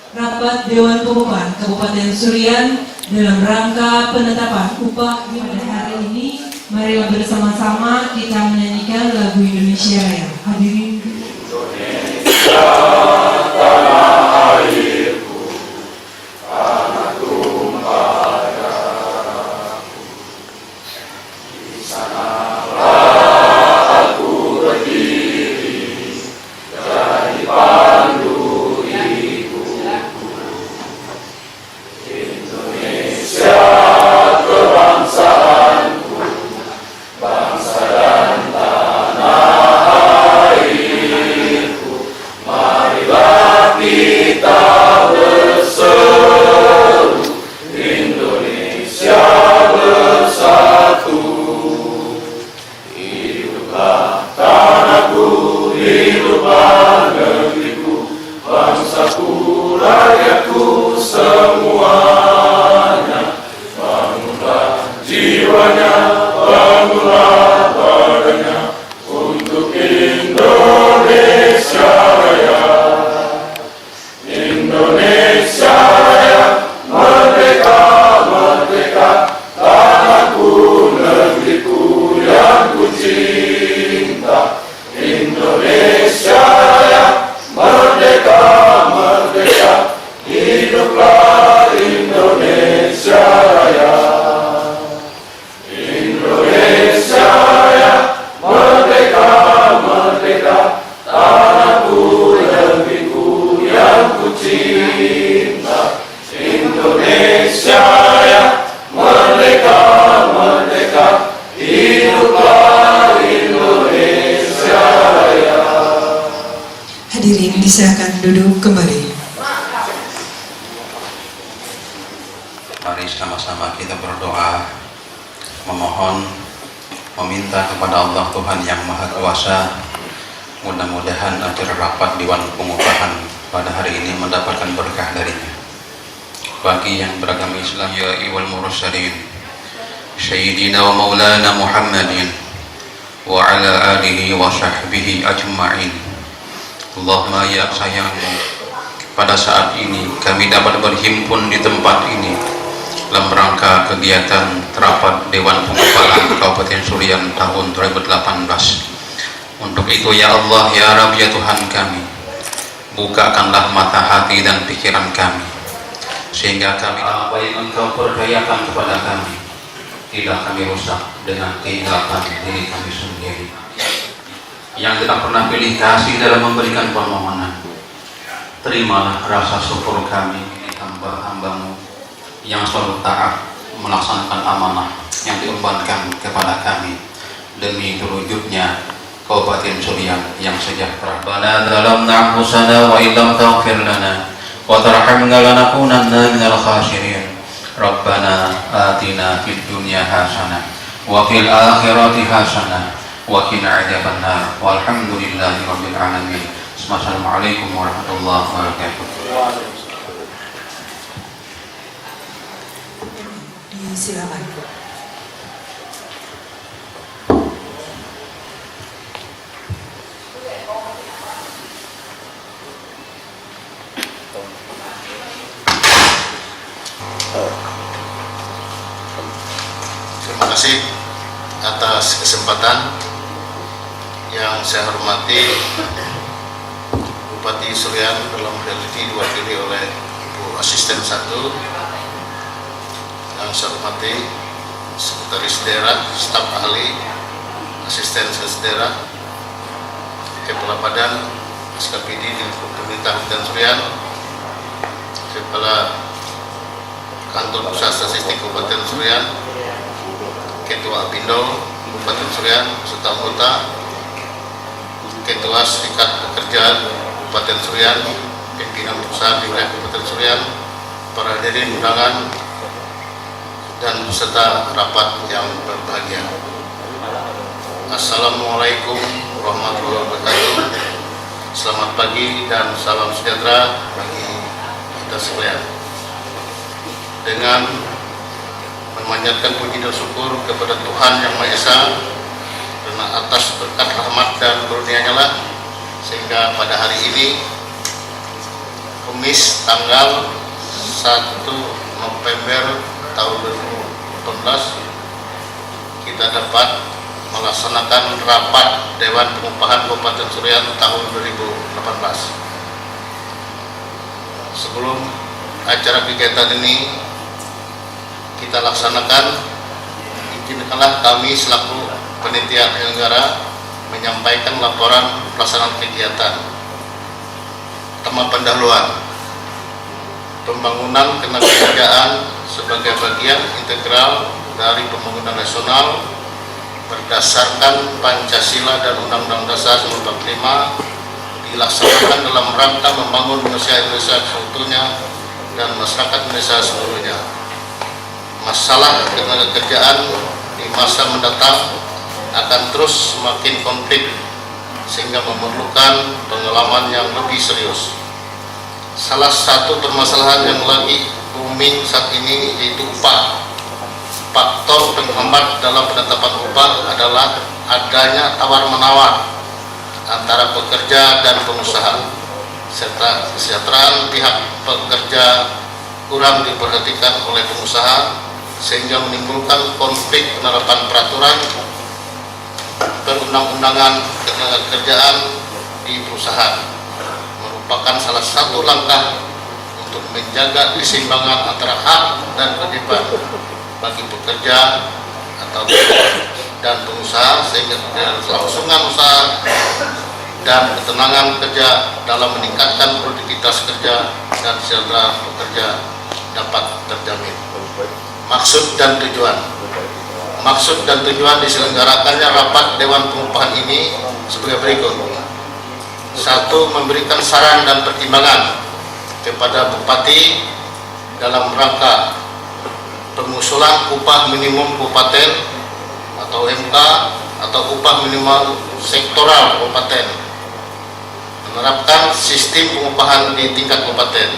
Rapat Dewan Pengupahan Kabupaten Surian dalam rangka penetapan upah pada hari ini, marilah bersama-sama kita menyanyikan lagu Indonesia Raya. Hadirin Indonesia, tanah airku, tanah tumpah darahku, di sanalah aku berdiri, jadi pandu Indonesia kebangsaanku, bangsa dan tanah airku, marilah kita berseru, Indonesia bersatu. Hiduplah tanahku, hiduplah negeriku, bangsaku, rakyatku semuanya. Bangunlah jiwanya, bangunlah badannya untuk Indonesia Raya. Indonesia Raya, merdeka, merdeka, tanahku, negeriku yang ku cinta. Indonesia Raya, merdeka, merdeka, hiduplah Indonesia Raya. Indonesia Raya, merdeka, merdeka, tanahku, negeriku yang ku cinta. Indonesia Raya, merdeka, merdeka, hiduplah Indonesia Raya. Hadirin disilakan duduk kembali. Mari sama-sama kita berdoa, memohon, meminta kepada Allah Tuhan yang Maha Kuasa, mudah-mudahan acara rapat Dewan Pengupahan pada hari ini mendapatkan berkah darinya. Bagi yang beragama Islam, ya iwal mursalin Sayyidina wa maulana Muhammadin wa ala alihi wa sahbihi ajma'in. Allahumma ya sayangmu, pada saat ini kami dapat berhimpun di tempat ini dalam rangka kegiatan rapat Dewan Pengupahan Kabupaten Surian tahun 2018. Untuk itu ya Allah, ya Rabb, ya Tuhan kami, bukakanlah mata hati dan pikiran kami, sehingga kami apa yang Engkau percayakan kepada kami tidak kami rusak dengan keingatan diri kami sendiri yang tidak pernah pilih kasih dalam memberikan permohonan. Terimalah rasa syukur kami ini hamba-hambamu yang selalu taat melaksanakan amanah yang diembankan kepada kami demi terwujudnya Kabupaten Surian yang sejahtera. Rabbana zalamna anfusana wa illam taghfir lana wa tarhamna lanakunanna minal khasirin. Rabbana atina fid dunya hasanah wa fil akhirati hasanah wa qina adzabannar. Walhamdulillahi rabbil alamin. Assalamualaikum warahmatullahi wabarakatuh. Silakan. Terima kasih atas kesempatan. Yang saya hormati Bupati Surian dalam hal ini diwakili oleh Ibu Asisten 1, yang saya hormati Sekretaris Daerah, Staf Ahli, Asisten Sekretaris Daerah, Kepala Badan SKPD di Pemerintah Kabupaten Surian, Kepala Kantor Pusat Statistik Kabupaten Surian, Ketua Apindo Kabupaten Surian, serta anggota Ketua Serikat Pekerja Kabupaten Surian, pimpinan perusahaan di wilayah Kabupaten Surian, para hadirin undangan dan peserta rapat yang berbahagia. Assalamualaikum warahmatullahi wabarakatuh. Selamat pagi dan salam sejahtera bagi kita sekalian. Dengan memanjatkan puji dan syukur kepada Tuhan Yang Maha Esa karena atas berkat rahmat dan karunia-Nya sehingga pada hari ini Kamis tanggal 1 November tahun 2018 kita dapat melaksanakan rapat Dewan Pengupahan Kabupaten Surian tahun 2018. Sebelum acara kegiatan ini kita laksanakan, izinkanlah kami selaku panitia penyelenggara menyampaikan laporan pelaksanaan kegiatan. Tema pendahuluan, pembangunan ketenagakerjaan sebagai bagian integral dari pembangunan nasional berdasarkan Pancasila dan Undang-Undang Dasar 1945 dilaksanakan dalam rangka membangun Indonesia seutuhnya dan masyarakat Indonesia seluruhnya. Masalah ketenagakerjaan di masa mendatang akan terus semakin konflik sehingga memerlukan pengalaman yang lebih serius. Salah satu permasalahan yang lagi booming saat ini yaitu upah. Faktor penghambat dalam penetapan upah adalah adanya tawar-menawar antara pekerja dan pengusaha, serta kesejahteraan pihak pekerja kurang diperhatikan oleh pengusaha sehingga menimbulkan konflik penerapan peraturan perundang-undangan ketenagakerjaan di perusahaan. Merupakan salah satu langkah untuk menjaga keseimbangan antara hak dan kewajiban bagi pekerja dan pengusaha sehingga kelangsungan usaha dan ketenangan kerja dalam meningkatkan produktivitas kerja dan kesejahteraan pekerja dapat terjamin. Maksud dan tujuan diselenggarakannya rapat Dewan Pengupahan ini sebagai berikut. 1. Memberikan saran dan pertimbangan kepada Bupati dalam rangka pengusulan upah minimum kabupaten atau UMK atau upah minimal sektoral kabupaten, menerapkan sistem pengupahan di tingkat kabupaten.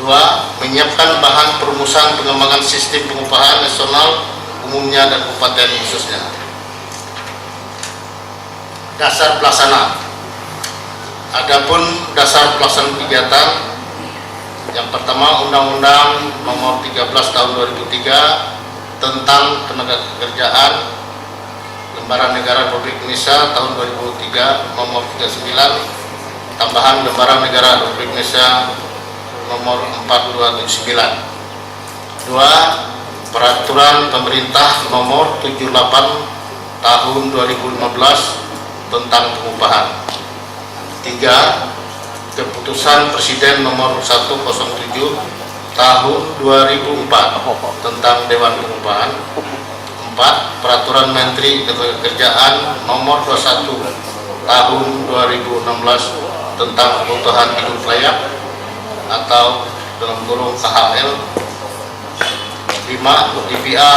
2. Menyiapkan bahan perumusan pengembangan sistem pengupahan nasional umumnya dan kabupaten khususnya. Dasar pelaksana. Adapun dasar pelaksanaan kegiatan, yang pertama Undang-Undang Nomor 13 Tahun 2003 tentang Ketenagakerjaan, Lembaran Negara Republik Indonesia Tahun 2003 Nomor 39, tambahan Lembaran Negara Republik Indonesia Nomor 4279. 2. Peraturan Pemerintah Nomor 78 Tahun 2015 tentang pengupahan. 3. Keputusan Presiden Nomor 107 Tahun 2004 tentang Dewan Pengupahan. 4. Peraturan Menteri Ketenagakerjaan Nomor 21 Tahun 2016 tentang kebutuhan hidup layak atau dalam kurung KHL. 5. DPA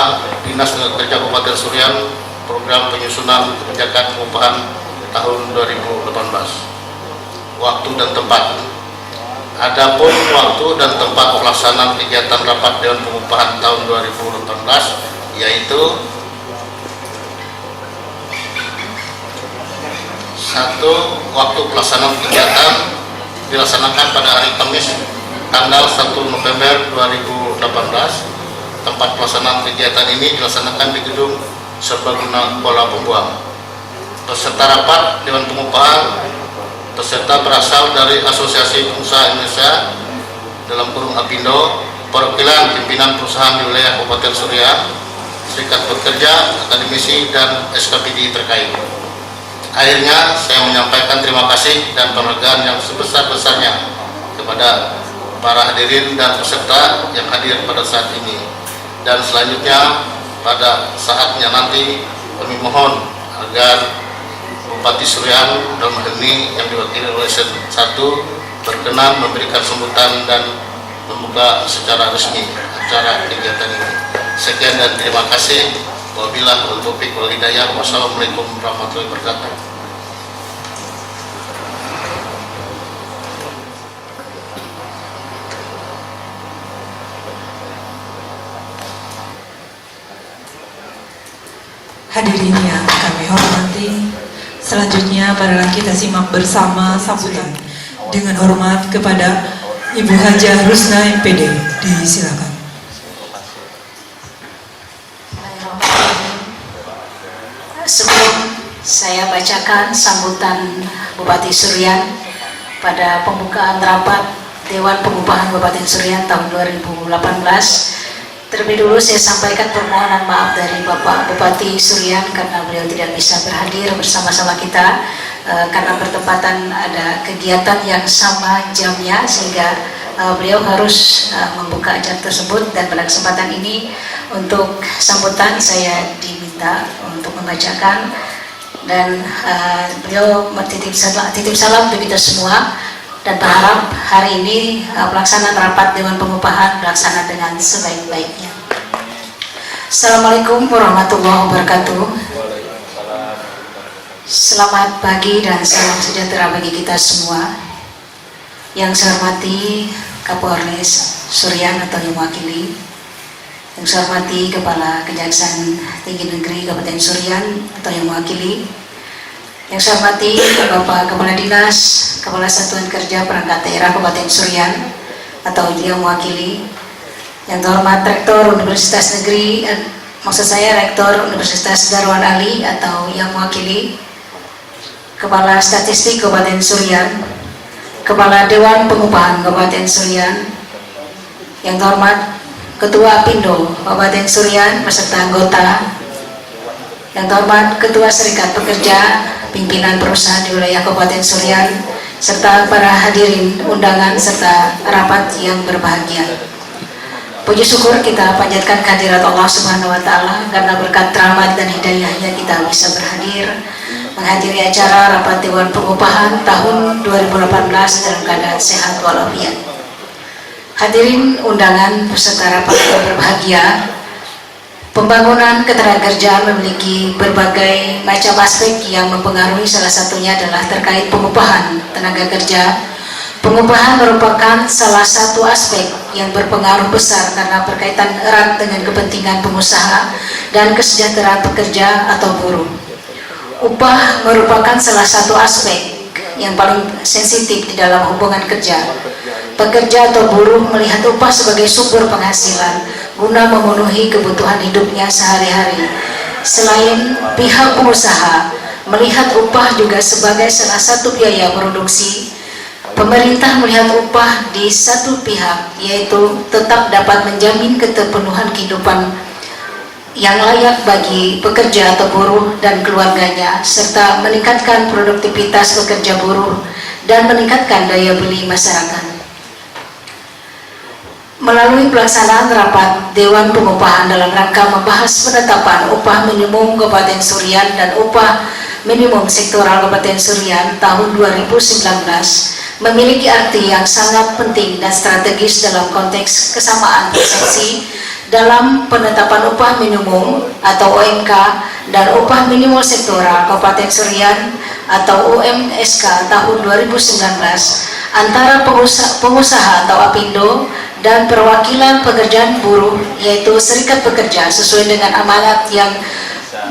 Dinas Tenaga Kerja Kabupaten Surian Program Penyusunan Kebijakan Pengupahan tahun 2018. Waktu dan tempat. Adapun waktu dan tempat pelaksanaan kegiatan rapat Dewan Pengupahan tahun 2018 yaitu 1. Waktu pelaksanaan kegiatan dilaksanakan pada hari Kamis tanggal 1 November 2018. Tempat pelaksanaan kegiatan ini dilaksanakan di Gedung Serbaguna Kuala Pembuang. Peserta rapat Dewan Pengupahan peserta berasal dari Asosiasi Pengusaha Indonesia dalam kurung APindo, perwakilan pimpinan perusahaan di wilayah Kabupaten Surian, serikat pekerja, akademisi, dan SKPD terkait. Akhirnya saya menyampaikan terima kasih dan penghargaan yang sebesar-besarnya kepada para hadirin dan peserta yang hadir pada saat ini. Dan selanjutnya pada saatnya nanti kami mohon agar Bupati Surian dalam hal ini yang diwakili oleh Sen 1 berkenan memberikan sambutan dan membuka secara resmi acara kegiatan ini. Sekian dan terima kasih. Wabillahi taufiq wal hidayah. Wassalamualaikum warahmatullahi wabarakatuh. Hadirin yang kami hormati, Selanjutnya, marilah kita simak bersama sambutan dengan hormat kepada Ibu Hajah Rusna MPD. Disilakan. Sebelum saya bacakan sambutan Bupati Surian pada pembukaan rapat Dewan Pengupahan Kabupaten Surian tahun 2018, terlebih dulu saya sampaikan permohonan maaf dari Bapak Bupati Surian karena beliau tidak bisa berhadir bersama-sama kita karena bertepatan ada kegiatan yang sama jamnya, sehingga beliau harus membuka acara tersebut. Dan pada kesempatan ini untuk sambutan saya diminta untuk membacakan, dan beliau titip salam untuk kita semua, dan berharap hari ini pelaksanaan rapat Dewan Pengupahan berlaksana dengan sebaik-baiknya. Assalamualaikum warahmatullahi wabarakatuh. Selamat pagi dan salam sejahtera bagi kita semua. Yang saya hormati Kapolres Surian atau yang mewakili, yang saya hormati Kepala Kejaksaan Tinggi Negeri Kabupaten Surian atau yang mewakili, yang saya hormati Bapak Kepala Dinas, Kepala Satuan Kerja Perangkat Daerah Kabupaten Surian atau yang mewakili, yang terhormat Rektor Universitas Negeri, Rektor Universitas Darwan Ali atau yang mewakili, Kepala Statistik Kabupaten Surian, Kepala Dewan Pengupahan Kabupaten Surian, yang terhormat Ketua Apindo Kabupaten Surian beserta anggota, yang terhormat Ketua Serikat Pekerja Pimpinan Perusahaan di wilayah Kabupaten Surian, serta para hadirin undangan serta rapat yang berbahagia. Puji syukur kita panjatkan kehadirat Allah Subhanahu wa Ta'ala karena berkat rahmat dan hidayahnya kita bisa berhadir menghadiri acara rapat Dewan Pengupahan tahun 2018 dalam keadaan sehat walafiat. Hadirin undangan peserta rapat yang berbahagia, pembangunan ketenagakerjaan memiliki berbagai macam aspek yang mempengaruhi. Salah satunya adalah terkait pengupahan tenaga kerja. Pengupahan merupakan salah satu aspek yang berpengaruh besar karena berkaitan erat dengan kepentingan pengusaha dan kesejahteraan pekerja atau buruh. Upah merupakan salah satu aspek yang paling sensitif di dalam hubungan kerja. Pekerja atau buruh melihat upah sebagai sumber penghasilan guna memenuhi kebutuhan hidupnya sehari-hari. Selain pihak pengusaha melihat upah juga sebagai salah satu biaya produksi, pemerintah melihat upah di satu pihak, yaitu tetap dapat menjamin keterpenuhan kehidupan yang layak bagi pekerja atau buruh dan keluarganya, serta meningkatkan produktivitas pekerja buruh dan meningkatkan daya beli masyarakat. Melalui pelaksanaan rapat Dewan Pengupahan dalam rangka membahas penetapan upah minimum Kabupaten Surian dan upah minimum sektoral Kabupaten Surian tahun 2019 memiliki arti yang sangat penting dan strategis dalam konteks kesamaan persepsi dalam penetapan upah minimum atau UMK dan upah minimum sektoral Kabupaten Surian atau UMSK tahun 2019 antara pengusaha atau Apindo dan perwakilan pekerjaan buruh, yaitu Serikat Pekerja, sesuai dengan amanat yang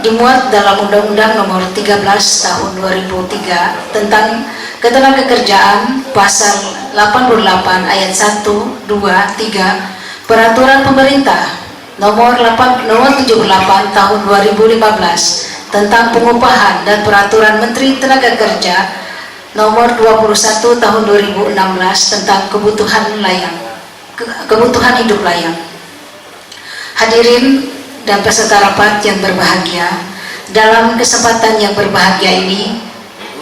dimuat dalam Undang-Undang Nomor 13 Tahun 2003 tentang Ketenagakerjaan, Pasal 88 Ayat 1, 2, 3, Peraturan Pemerintah Nomor 78 Tahun 2015 tentang Pengupahan dan Peraturan Menteri Tenaga Kerja Nomor 21 Tahun 2016 tentang kebutuhan hidup layak. Hadirin dan peserta rapat yang berbahagia, dalam kesempatan yang berbahagia ini,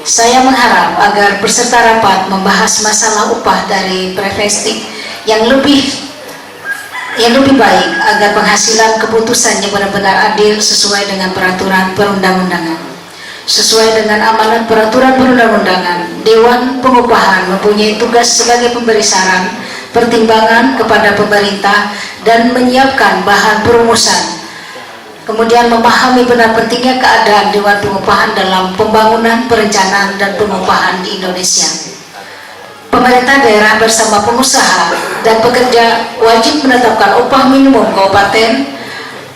saya mengharap agar peserta rapat membahas masalah upah dari prefektif yang lebih baik agar penghasilan keputusannya benar-benar adil sesuai dengan peraturan perundang-undangan. Sesuai dengan amanat peraturan perundang-undangan, Dewan Pengupahan mempunyai tugas sebagai pemberi saran, pertimbangan kepada pemerintah dan menyiapkan bahan perumusan. Kemudian memahami benar pentingnya keadaan Dewan Pengupahan dalam pembangunan, perencanaan, dan pengupahan di Indonesia. Pemerintah daerah bersama pengusaha dan pekerja wajib menetapkan upah minimum kabupaten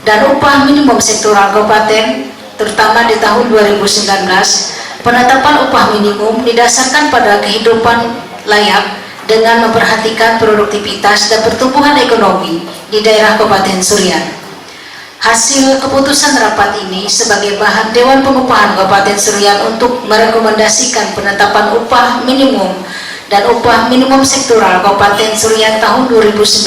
dan upah minimum sektoral kabupaten, terutama di tahun 2019, Penetapan upah minimum didasarkan pada kehidupan layak dengan memperhatikan produktivitas dan pertumbuhan ekonomi di daerah Kabupaten Surian. Hasil keputusan rapat ini sebagai bahan Dewan Pengupahan Kabupaten Surian untuk merekomendasikan penetapan upah minimum dan upah minimum sektoral Kabupaten Surian tahun 2019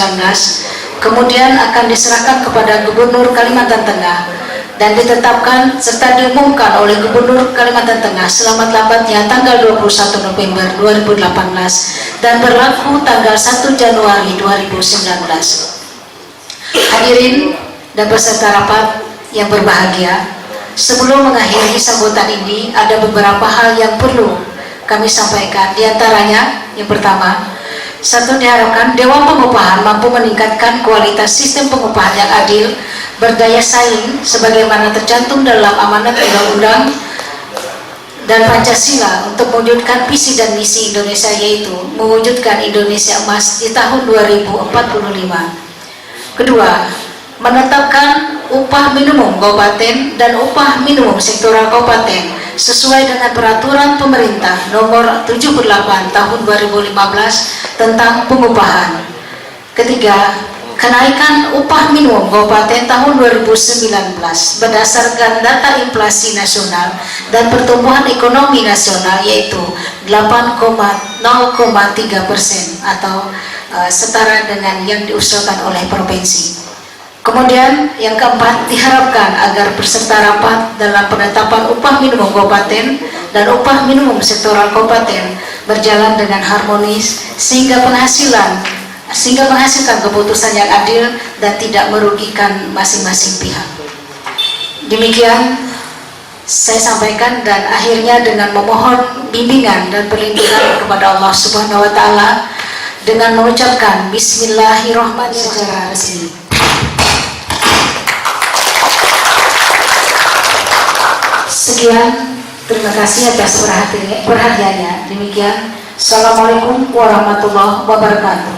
kemudian akan diserahkan kepada Gubernur Kalimantan Tengah dan ditetapkan serta diumumkan oleh Gubernur Kalimantan Tengah selamat-lambatnya tanggal 21 November 2018 dan berlaku tanggal 1 Januari 2019. Hadirin dan peserta rapat yang berbahagia, sebelum mengakhiri sambutan ini ada beberapa hal yang perlu kami sampaikan. Di antaranya, yang pertama, satu, diharapkan Dewan Pengupahan mampu meningkatkan kualitas sistem pengupahan yang adil, berdaya saing sebagaimana tercantum dalam amanat undang-undang dan Pancasila untuk mewujudkan visi dan misi Indonesia, yaitu mewujudkan Indonesia Emas di tahun 2045. Kedua, menetapkan upah minimum kabupaten dan upah minimum sektoral kabupaten sesuai dengan peraturan pemerintah nomor 78 tahun 2015 tentang pengupahan. Ketiga, kenaikan upah minimum kabupaten tahun 2019 berdasarkan data inflasi nasional dan pertumbuhan ekonomi nasional, yaitu 8,0,3% atau setara dengan yang diusulkan oleh provinsi. Kemudian yang keempat, diharapkan agar peserta rapat dalam penetapan upah minimum kabupaten dan upah minimum sektoral kabupaten berjalan dengan harmonis sehingga menghasilkan keputusan yang adil dan tidak merugikan masing-masing pihak. Demikian saya sampaikan, dan akhirnya dengan memohon bimbingan dan perlindungan kepada Allah Subhanahu wa Ta'ala dengan mengucapkan Bismillahirrahmanirrahim secara resmi. Sekian, terima kasih atas perhatiannya. Demikian, Assalamualaikum warahmatullahi wabarakatuh.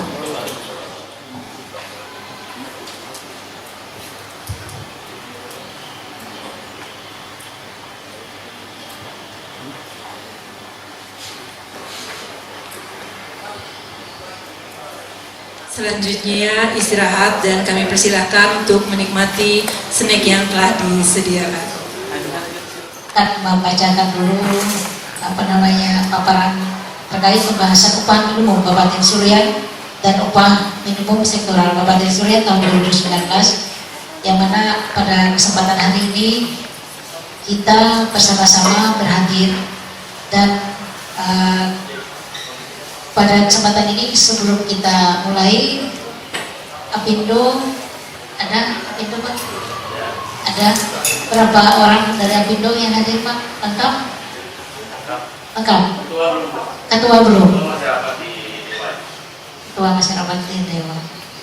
Selanjutnya istirahat dan kami persilahkan untuk menikmati snack yang telah disediakan. Membacakan dulu paparan terkait pembahasan upah minimum Kabupaten Surian dan upah minimum sektoral Kabupaten Surian tahun 2019, yang mana pada kesempatan hari ini kita bersama-sama berhadir. Dan pada kesempatan ini sebelum kita mulai, Apindo ada Apindo Pak? Ada berapa orang dari Apindo yang hadir Pak? Lengkap? Lengkap? Ketua belum? Ketua Masyarakat di Dewa.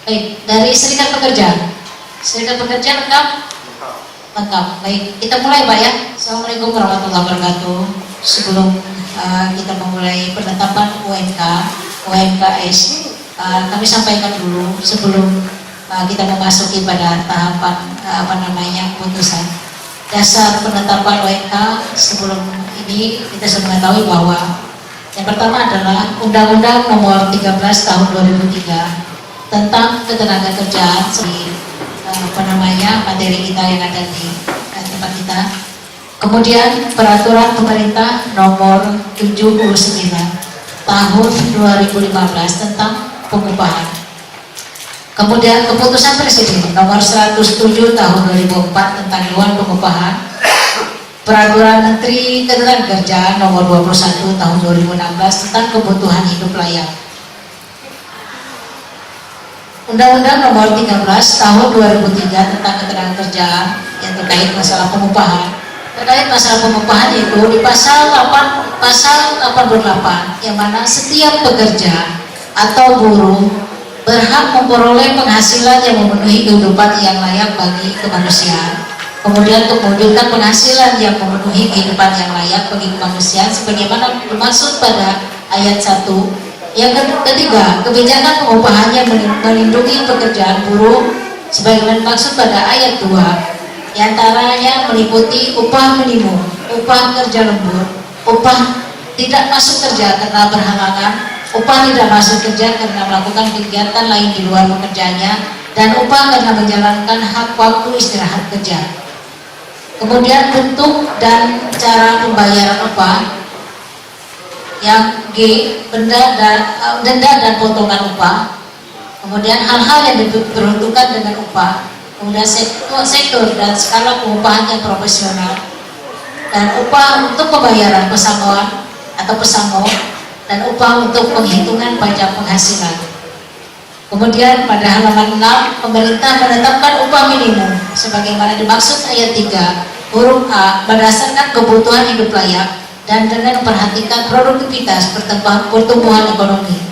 Baik, dari Serikat Pekerja? Serikat Pekerja lengkap? Lengkap. Baik, kita mulai Pak ya. Assalamualaikum warahmatullahi wabarakatuh. Sebelum kita memulai penetapan UMKS, kami sampaikan dulu sebelum kita memasuki pada tahapan putusan dasar penetapan UMK. Sebelum ini kita sudah mengetahui bahwa yang pertama adalah Undang-Undang Nomor 13 Tahun 2003 tentang ketenagakerjaan, materi kita yang ada di tempat kita. Kemudian Peraturan Pemerintah Nomor 79 Tahun 2015 tentang pengupahan. Kemudian Keputusan Presiden Nomor 107 Tahun 2004 tentang Dewan Pengupahan. Peraturan Menteri Ketenagakerjaan Nomor 21 Tahun 2016 tentang kebutuhan hidup layak. Undang-Undang Nomor 13 Tahun 2003 tentang ketenagakerjaan yang terkait masalah pengupahan. Terkait masalah pengupahan itu di pasal 88, yang mana setiap pekerja atau buruh berhak memperoleh penghasilan yang memenuhi kehidupan yang layak bagi kemanusiaan. Kemudian untuk mewujudkan penghasilan yang memenuhi kehidupan yang layak bagi kemanusiaan sebagaimana dimaksud pada ayat 1. Yang ketiga, kebijakan pengupahannya melindungi pekerjaan buruh sebagaimana dimaksud pada ayat 2. Di antaranya meliputi upah minimum, upah kerja lembur, upah tidak masuk kerja karena berhalangan, upah tidak masuk kerja karena melakukan kegiatan lain di luar pekerjaannya, dan upah karena menjalankan hak waktu istirahat kerja. Kemudian bentuk dan cara pembayaran upah. Yang G, denda dan potongan upah. Kemudian hal-hal yang diperuntukkan dengan upah. Kemudian sektor dan skala pengupahan yang profesional, dan upah untuk pembayaran pesangon atau pesangon, dan upah untuk penghitungan pajak penghasilan. Kemudian pada halaman 6, pemerintah menetapkan upah minimum sebagaimana dimaksud ayat 3 huruf A berdasarkan kebutuhan hidup layak dan dengan memperhatikan produktivitas pertumbuhan ekonomi.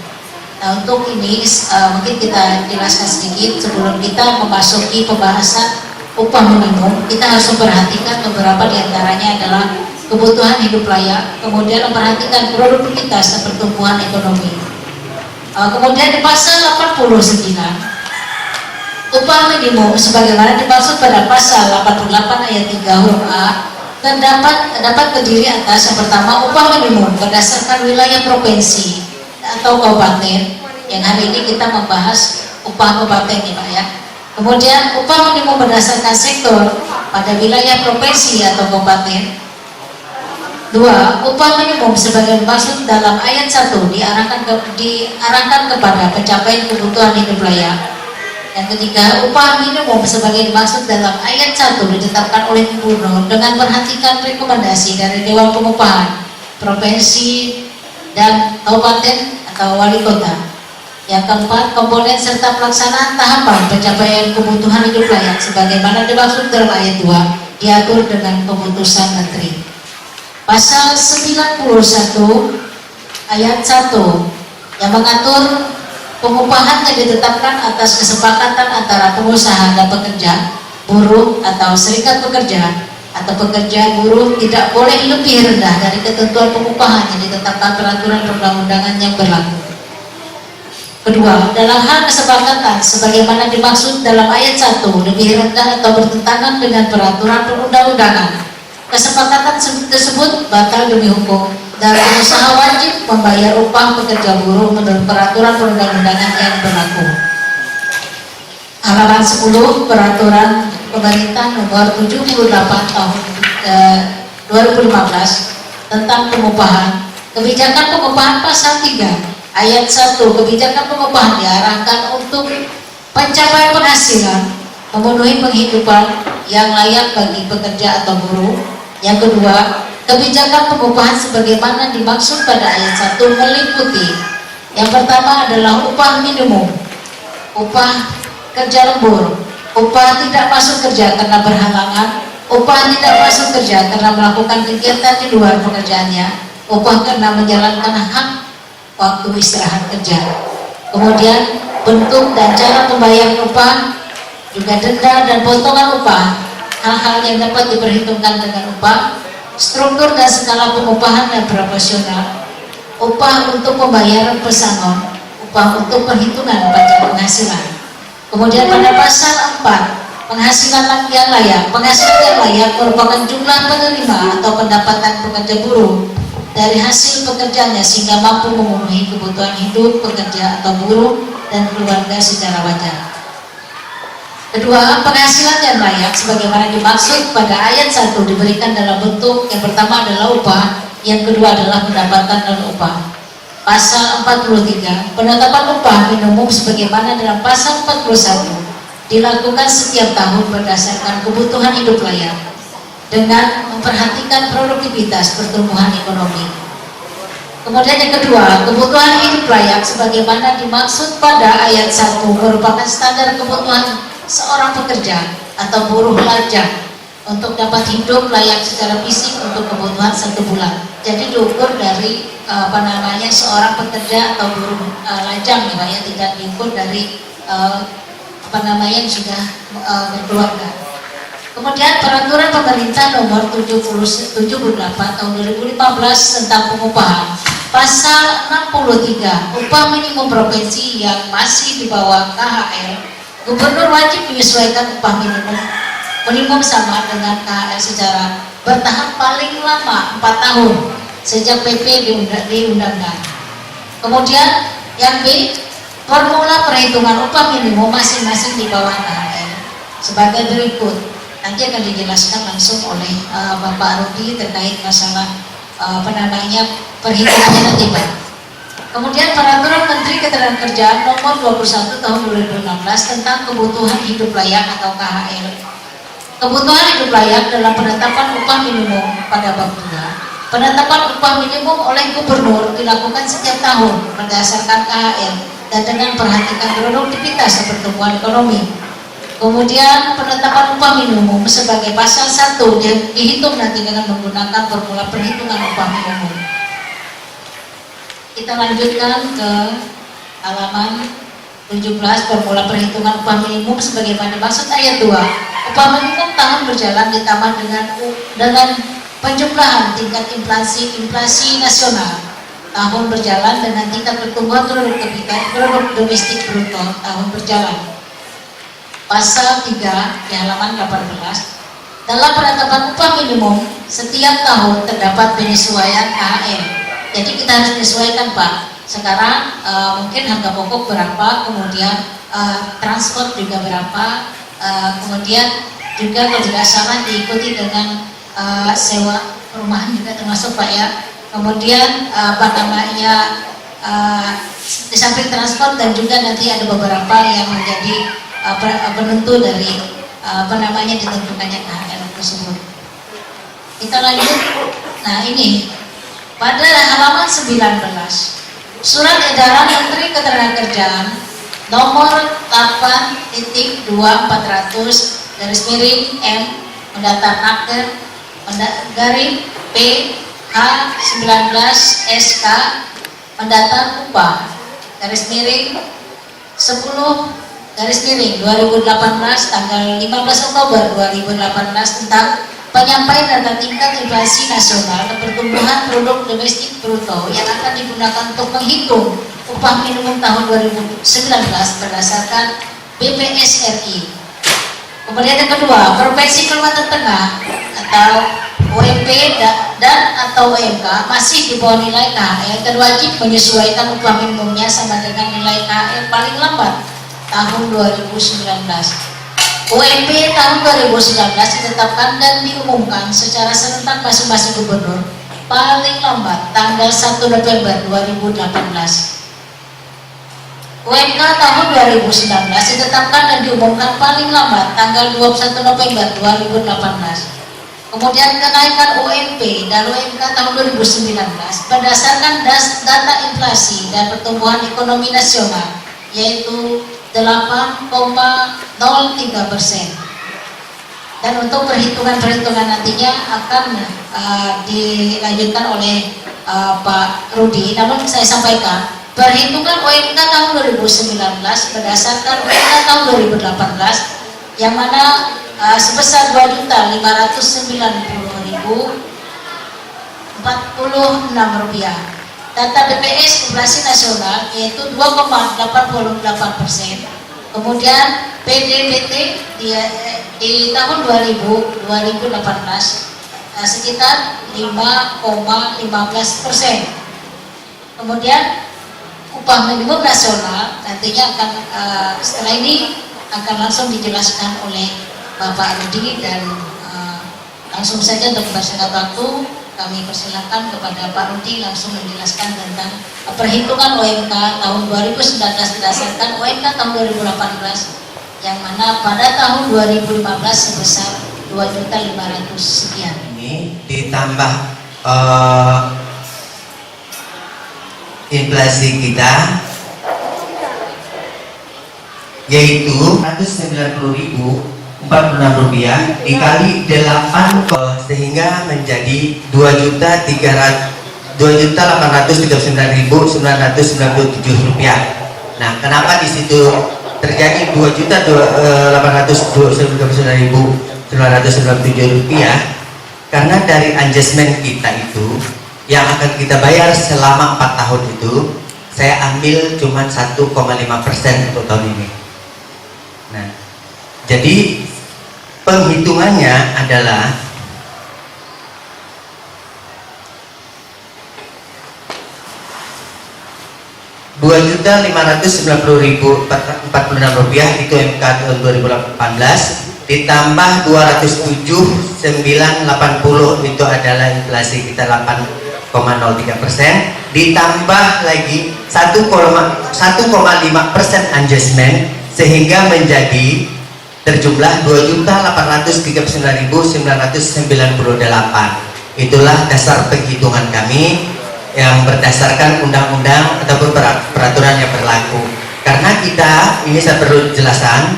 Nah, untuk ini mungkin kita jelaskan sedikit sebelum kita memasuki pembahasan upah minimum. Kita harus memperhatikan beberapa diantaranya adalah kebutuhan hidup layak, kemudian memperhatikan produktivitas dan pertumbuhan ekonomi. Kemudian di pasal 89, upah minimum sebagaimana dimaksud pada pasal 88 ayat 3 huruf A dapat terdiri atas yang pertama upah minimum berdasarkan wilayah provinsi atau kabupaten, yang hari ini kita membahas upah kabupaten ya Pak ya. Kemudian upah minimum berdasarkan sektor pada wilayah provinsi atau kabupaten. 2. Upah minimum sebagai dimaksud dalam ayat 1 diarahkan kepada pencapaian kebutuhan hidup layak. Yang ketiga, upah minimum sebagai dimaksud dalam ayat 1 ditetapkan oleh Gubernur dengan perhatikan rekomendasi dari Dewan Pengupahan Provinsi dan Kabupaten atau Wali Kota. Yang keempat, komponen serta pelaksanaan tahapan pencapaian kebutuhan hidup layak sebagaimana dimaksud dalam ayat 2 diatur dengan keputusan Menteri. Pasal 91 ayat 1 yang mengatur pengupahan yang ditetapkan atas kesepakatan antara pengusaha dan pekerja, buruh atau serikat pekerja atau pekerja buruh tidak boleh lebih rendah dari ketentuan pengupahan yang ditetapkan peraturan perundang-undangan yang berlaku. Kedua, dalam hal kesepakatan sebagaimana dimaksud dalam ayat 1 lebih rendah atau bertentangan dengan peraturan perundang-undangan, kesepakatan tersebut batal demi hukum dan pengusaha wajib membayar upah pekerja buruh menurut peraturan perundang-undangan yang berlaku. Halaman 10 Peraturan Pemerintah Nomor 78 Tahun 2015 tentang pengupahan. Kebijakan pengupahan pasal 3 ayat 1, kebijakan pengupahan diarahkan untuk pencapaian penghasilan, memenuhi penghidupan yang layak bagi pekerja atau buruh. Yang kedua, kebijakan pengupahan sebagaimana dimaksud pada ayat 1 meliputi yang pertama adalah upah minimum, upah kerja lembur, upah tidak masuk kerja karena berhalangan, upah tidak masuk kerja karena melakukan kegiatan di luar pekerjaannya, upah karena menjalankan hak waktu istirahat kerja. Kemudian bentuk dan cara pembayaran upah, juga denda dan potongan upah, hal-hal yang dapat diperhitungkan dengan upah, struktur dan skala pengupahan dan profesional, upah untuk pembayaran pesangon, upah untuk perhitungan pajak penghasilan. Kemudian pada pasal 4, penghasilan yang layak. Penghasilan yang layak merupakan jumlah penerima atau pendapatan pekerja buruh dari hasil pekerjaannya sehingga mampu memenuhi kebutuhan hidup pekerja atau buruh dan keluarga secara wajar. Kedua, penghasilan yang layak sebagaimana dimaksud pada ayat 1 diberikan dalam bentuk yang pertama adalah upah, yang kedua adalah pendapatan non upah. Pasal 43, penetapan upah minimum sebagaimana dalam pasal 41 dilakukan setiap tahun berdasarkan kebutuhan hidup layak dengan memperhatikan produktivitas pertumbuhan ekonomi. Kemudian yang kedua, kebutuhan hidup layak sebagaimana dimaksud pada ayat 1 merupakan standar kebutuhan seorang pekerja atau buruh lajang untuk dapat hidup layak secara fisik untuk kebutuhan 1 bulan. Jadi diukur dari seorang pekerja atau buruh lajang ya, tidak diukur dari yang sudah berkeluarga. Kemudian peraturan pemerintah nomor 78 tahun 2015 tentang pengupahan. Pasal 63, upah minimum provinsi yang masih di bawah KHR, Gubernur wajib menyesuaikan upah minimum sama dengan KHR secara bertahap paling lama 4 tahun sejak PP diundangkan. Kemudian yang B, formula perhitungan upah minimum masing-masing di bawah KHL sebagai berikut. Nanti akan dijelaskan langsung oleh Bapak Rudi terkait masalah perhitungannya nanti Pak. Kemudian Peraturan Menteri Ketenagakerjaan Nomor 21 Tahun 2016 tentang Kebutuhan Hidup Layak atau KHL. Kebutuhan hidup layak dalam penetapan upah minimum pada bab 2. Penetapan upah minimum oleh gubernur dilakukan setiap tahun berdasarkan KHL dan dengan perhatikan produktivitas dan pertumbuhan ekonomi. Kemudian penetapan upah minimum sebagai pasal 1 dihitung nanti dengan menggunakan formula perhitungan upah minimum. Kita lanjutkan ke halaman 17, formula perhitungan upah minimum sebagaimana maksud ayat 2. Upah minimum tahun berjalan ditambah dengan penjumlahan tingkat inflasi nasional tahun berjalan dengan tingkat pertumbuhan produk domestik bruto tahun berjalan. Pasal 3 di halaman 18. Dalam penetapan upah minimum setiap tahun terdapat penyesuaian KHL. Jadi kita harus menyesuaikan Pak. Sekarang mungkin harga pokok berapa, kemudian transport juga berapa, kemudian juga kalau tidak salah diikuti dengan sewa perumahan juga termasuk Pak ya. Kemudian di samping transport dan juga nanti ada beberapa yang menjadi penentu dari ditentukannya KHL tersebut. Kita lanjut. Nah ini pada halaman 19, Surat Edaran Menteri Ketenagakerjaan Nomor 8.2400/M Mendatar Naker garing PH19 SK Mendatar Upah _10/2018 tanggal 15 Oktober 2018 tentang penyampaian data tingkat inflasi nasional dan pertumbuhan produk domestik bruto yang akan digunakan untuk menghitung upah minimum tahun 2019 berdasarkan BPS RI. Kemudian yang kedua, Provinsi Kalimantan Tengah atau UMP dan atau UMK masih di bawah nilai KHL dan wajib menyesuaikan upah minimumnya sama dengan nilai KHL paling lambat tahun 2019. UMP tahun 2019 ditetapkan dan diumumkan secara serentak masing-masing gubernur paling lambat tanggal 1 November 2018. UMK tahun 2019 ditetapkan dan diumumkan paling lambat tanggal 21 November 2018. Kemudian kenaikan UMP dan UMK tahun 2019 berdasarkan data inflasi dan pertumbuhan ekonomi nasional yaitu 8,03%. Dan untuk perhitungan nantinya akan dilanjutkan oleh Pak Rudi. Namun saya sampaikan perhitungan UMK tahun 2019 berdasarkan UMK tahun 2018 yang mana sebesar Rp2.590.046. Data BPS inflasi nasional yaitu 2,88%. Kemudian PDBT di tahun 2018 sekitar 5,15%. Kemudian upah minimum nasional nantinya akan setelah ini akan langsung dijelaskan oleh Bapak Rudi dan langsung saja untuk bersingkat waktu kami persilakan kepada Pak Rudi langsung menjelaskan tentang perhitungan UMK tahun 2019 berdasarkan UMK tahun 2018 yang mana pada tahun 2015 sebesar 2.500.000 sekian. Ini ditambah inflasi kita yaitu Rp190.046 dikali 8 sehingga menjadi 2.839.997 rupiah. Nah, kenapa di situ terjadi 2.839.997 rupiah? Karena dari adjustment kita itu yang akan kita bayar selama 4 tahun itu saya ambil cuma 1,5% untuk tahun ini. Nah, jadi penghitungannya adalah 2.590.046 itu MK tahun 2018, ditambah 207.980 itu adalah inflasi kita 8,03%, ditambah lagi 1,5% adjustment sehingga menjadi terjumlah 2.839.998. Itulah dasar penghitungan kami yang berdasarkan undang-undang ataupun peraturan yang berlaku. Karena kita, ini saya perlu jelasan,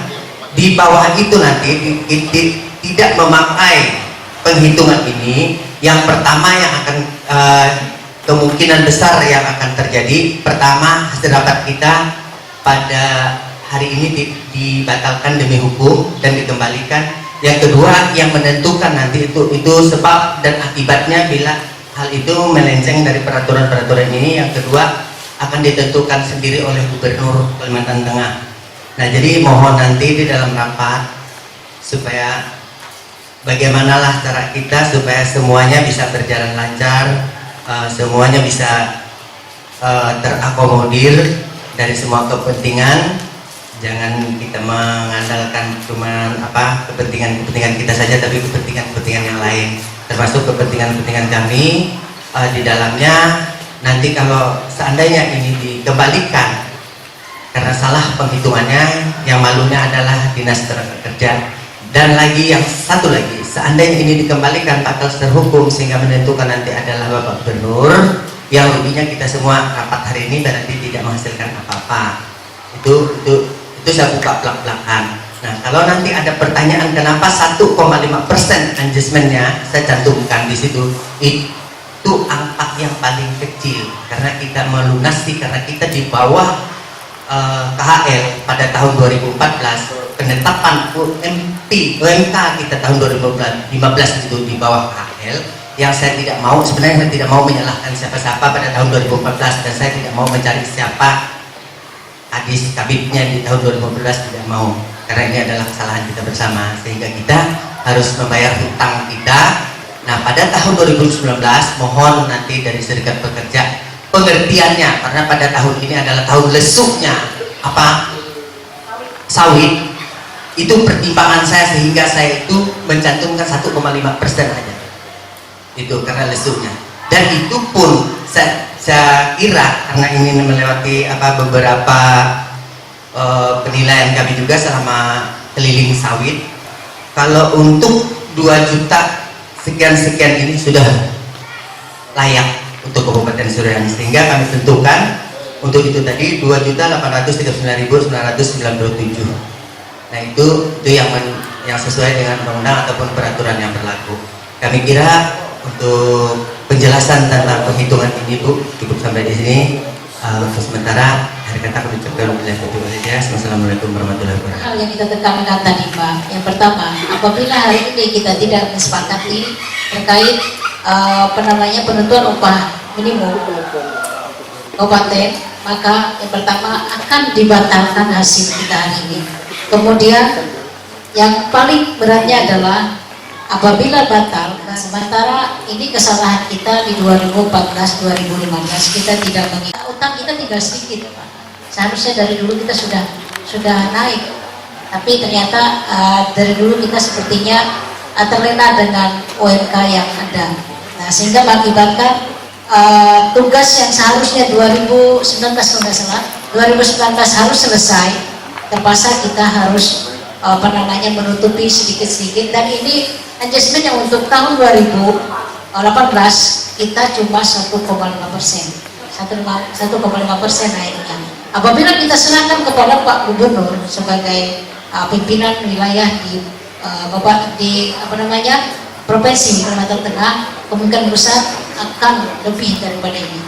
di bawah itu nanti tidak memakai penghitungan ini. Yang pertama yang akan kemungkinan besar yang akan terjadi, pertama hasil rapat kita pada hari ini dibatalkan demi hukum dan dikembalikan. Yang kedua yang menentukan nanti itu sebab dan akibatnya bila hal itu melenceng dari peraturan-peraturan ini. Yang kedua akan ditentukan sendiri oleh Gubernur Kalimantan Tengah. Nah, jadi mohon nanti di dalam rapat supaya bagaimanalah cara kita supaya semuanya bisa berjalan lancar, semuanya bisa terakomodir dari semua kepentingan. Jangan kita mengandalkan cuma kepentingan kita saja, tapi kepentingan yang lain, termasuk kepentingan kami di dalamnya. Nanti kalau seandainya ini dikembalikan karena salah penghitungannya, yang malunya adalah Dinas Tenaga Kerja. Dan lagi yang satu lagi, seandainya ini dikembalikan bakal terhukum sehingga menentukan nanti adalah Bapak Gubernur, yang ruginya kita semua. Rapat hari ini berarti tidak menghasilkan apa-apa. Itu saya buka belak-belakan. Nah, kalau nanti ada pertanyaan kenapa 1,5% adjustmentnya, saya cantumkan di situ. Itu angka yang paling kecil karena kita melunasi, karena kita di bawah KHL pada tahun 2014, penetapan UMK kita tahun 2015 itu di bawah KHL. Yang saya tidak mau, sebenarnya saya tidak mau menyalahkan siapa-siapa pada tahun 2014, dan saya tidak mau mencari siapa hadis kabitnya di tahun 2014, tidak mau, karena ini adalah kesalahan kita bersama sehingga kita harus membayar hutang kita. Nah, pada tahun 2019 mohon nanti dari Serikat Pekerja pengertiannya, karena pada tahun ini adalah tahun lesuhnya sawit. Itu pertimbangan saya sehingga saya itu mencantumkan 1,5% aja. Itu karena lesuhnya. Dan itu pun saya kira karena ini melewati beberapa penilaian kami juga selama keliling sawit, kalau untuk 2 juta sekian ini sudah layak untuk Kabupaten Suriani, sehingga kami tentukan untuk itu tadi 2.839.997. Nah, itu yang sesuai dengan undang-undang ataupun peraturan yang berlaku. Kami kira untuk penjelasan tentang penghitungan ini, Bu, cukup sampai di sini. Untuk sementara, hari kata kami ucapkan Assalamualaikum warahmatullahi wabarakatuh. Hal yang kita tekankan tadi, Pak, yang pertama, apabila hari ini kita tidak disepakati terkait penentuan upah minimum kabupaten, maka yang pertama akan dibatalkan hasil kita hari ini. Kemudian yang paling beratnya adalah apabila batal, sementara ini kesalahan kita di 2014-2015 kita tidak mengingat utang kita tinggal sedikit, Pak. Seharusnya dari dulu kita sudah naik, tapi ternyata dari dulu kita sepertinya terlena dengan UMK yang ada. Nah, sehingga mengakibatkan tugas yang seharusnya 2019 kalau nggak salah 2019 harus selesai, terpaksa kita harus menutupi sedikit-sedikit. Dan ini adjustment yang untuk tahun 2018 kita cuma 1,5%, 1,5% naiknya. Apabila kita serahkan kepada Pak Gubernur sebagai pimpinan wilayah di Provinsi Kalimantan Tengah, kemungkinan besar akan lebih daripada ini.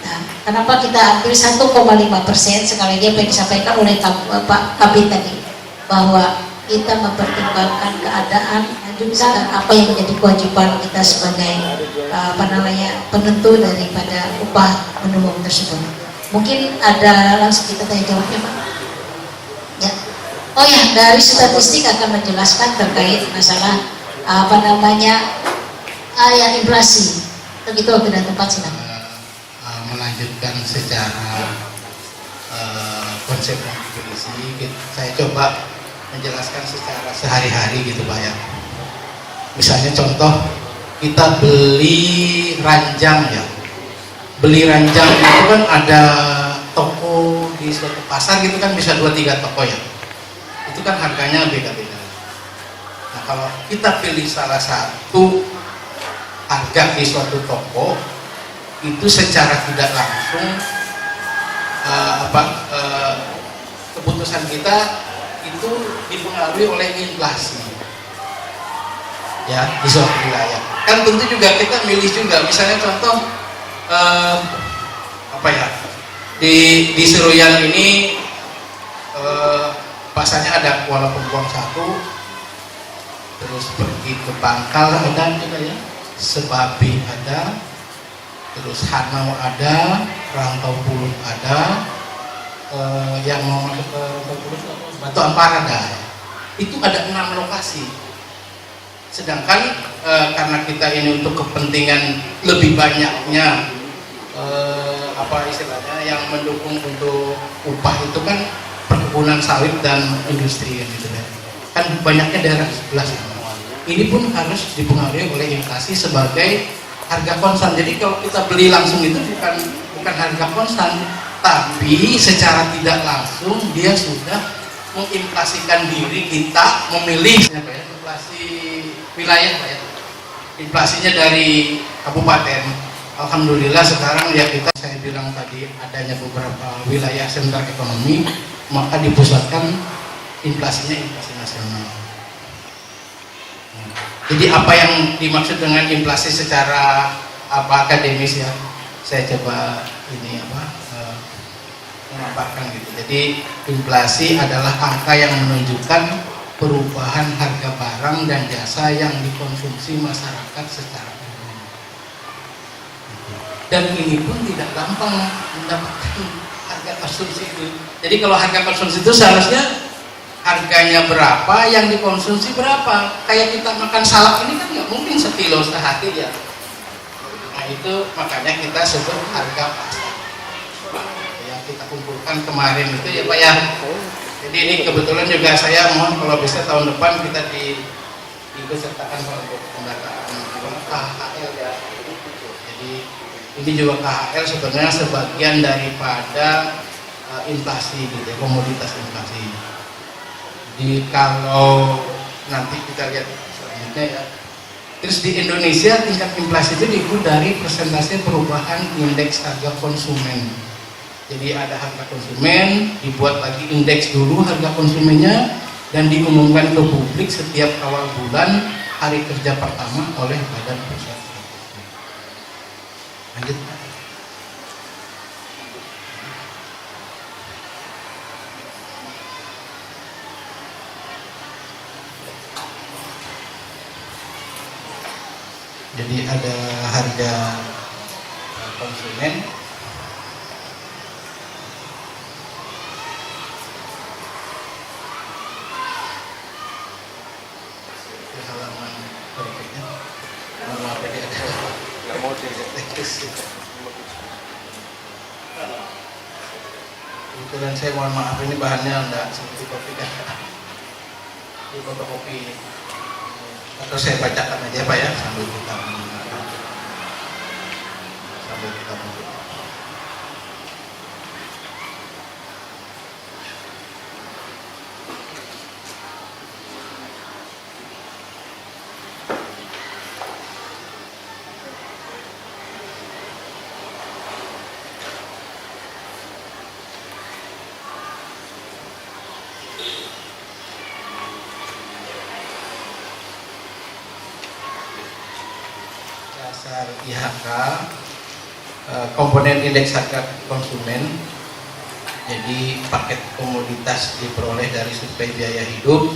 Nah, kenapa kita ambil 1,5%? Sekali lagi apa yang disampaikan oleh Pak Kabit tadi, bahwa kita mempertimbangkan keadaan dan juga apa yang menjadi kewajiban kita sebagai penentu daripada upah minimum tersebut. Mungkin ada langsung kita tanya jawabnya, Pak. Ya. Oh ya, dari statistik akan menjelaskan terkait masalah inflasi. Begitu tidak tepat, silakan. Melanjutkan secara konsep yang definisi. Saya coba menjelaskan secara sehari-hari gitu Pak ya. Misalnya contoh, kita beli ranjang ya. Beli ranjang itu kan ada toko di suatu pasar gitu kan, bisa 2-3 toko ya. Itu kan harganya beda-beda. Nah kalau kita pilih salah satu harga di suatu toko, itu secara tidak langsung keputusan kita itu dipengaruhi oleh inflasi ya di suatu wilayah. Kan tentu juga kita milih juga, misalnya contoh di Seruyan ini pasarnya ada Kuala Pembuang 1, terus pergi ke Bangkal ada juga ya, Sebabi ada, terus Hanau ada, Rantau Pulut ada, yang mau masuk ke Rantau Pulut Batu Ampar ada. Itu ada 6 lokasi. Sedangkan karena kita ini untuk kepentingan lebih banyaknya istilahnya yang mendukung untuk upah itu kan perkebunan sawit dan industri gitu kan banyaknya daerah sebelah sana. Ini pun harus dipengaruhi oleh inflasi sebagai harga konstan. Jadi kalau kita beli langsung itu bukan harga konstan, tapi secara tidak langsung dia sudah menginflasikan diri kita memilih inflasi wilayah Pak ya. Inflasinya dari kabupaten. Alhamdulillah sekarang ya saya bilang tadi adanya beberapa wilayah sentra ekonomi, maka dipusatkan inflasinya inflasi nasional. Jadi apa yang dimaksud dengan inflasi secara akademis ya, saya coba memaparkan gitu. Jadi inflasi adalah angka yang menunjukkan perubahan harga barang dan jasa yang dikonsumsi masyarakat secara umum. Dan ini pun tidak gampang mendapatkan harga konsumsi itu. Jadi kalau harga konsumsi itu seharusnya harganya berapa, yang dikonsumsi berapa. Kayak kita makan salak ini kan nggak mungkin sekilo sehati ya. Nah itu makanya kita sebut harga pasar. Yang kita kumpulkan kemarin itu ya Pak ya. Jadi ini kebetulan juga saya mohon kalau bisa tahun depan kita diikutsertakan untuk pendataan KHL ya. Jadi ini juga KHL sebenarnya sebagian daripada inflasi gitu ya, komoditas inflasi. Jadi kalau nanti kita lihat selanjutnya ya. Terus di Indonesia tingkat inflasi itu diukur dari persentase perubahan indeks harga konsumen. Jadi ada harga konsumen, dibuat lagi indeks dulu harga konsumennya dan diumumkan ke publik setiap awal bulan hari kerja pertama oleh Badan Pusat. Lanjut. Jadi ada harga konsumen, di halaman berikutnya. Maaf ini ada kebetulan saya mohon maaf ini bahannya enggak seperti kopi kan, di fotokopi ini. Atau saya bacakan aja Pak ya sambil kita mendengarkan. Sambil kita mendengarkan. Dasar IHK komponen indeks harga konsumen. Jadi paket komoditas diperoleh dari survei biaya hidup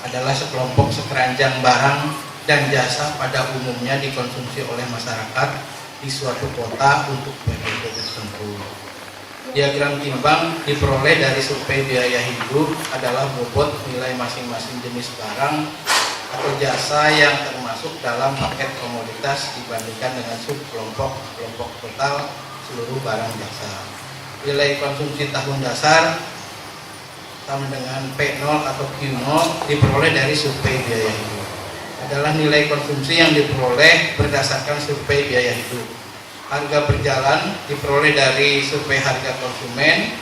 adalah sekelompok sekeranjang barang dan jasa pada umumnya dikonsumsi oleh masyarakat di suatu kota untuk periode tertentu. Diagram timbang diperoleh dari survei biaya hidup adalah bobot nilai masing-masing jenis barang atau jasa yang termasuk dalam paket komoditas dibandingkan dengan subkelompok total seluruh barang jasa. nilai konsumsi tahun dasar sama dengan P0 atau Q0 diperoleh dari survei biaya hidup. Adalah nilai konsumsi yang diperoleh berdasarkan survei biaya hidup. Harga berjalan diperoleh dari survei harga konsumen,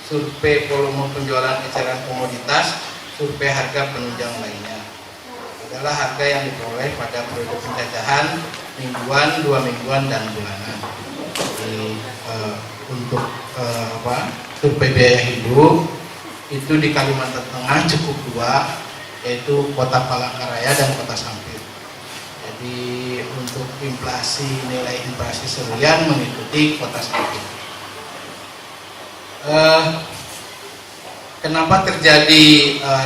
survei volume penjualan eceran komoditas, survei harga penunjang lainnya. Adalah harga yang diperoleh pada periode penjajahan mingguan, 2 mingguan, dan bulanan. Jadi untuk survei biaya hidup itu di Kalimantan Tengah cukup 2, yaitu Kota Palangkaraya dan Kota Sampit. Jadi untuk nilai inflasi seruyan mengikuti Kota Sampit. Kenapa terjadi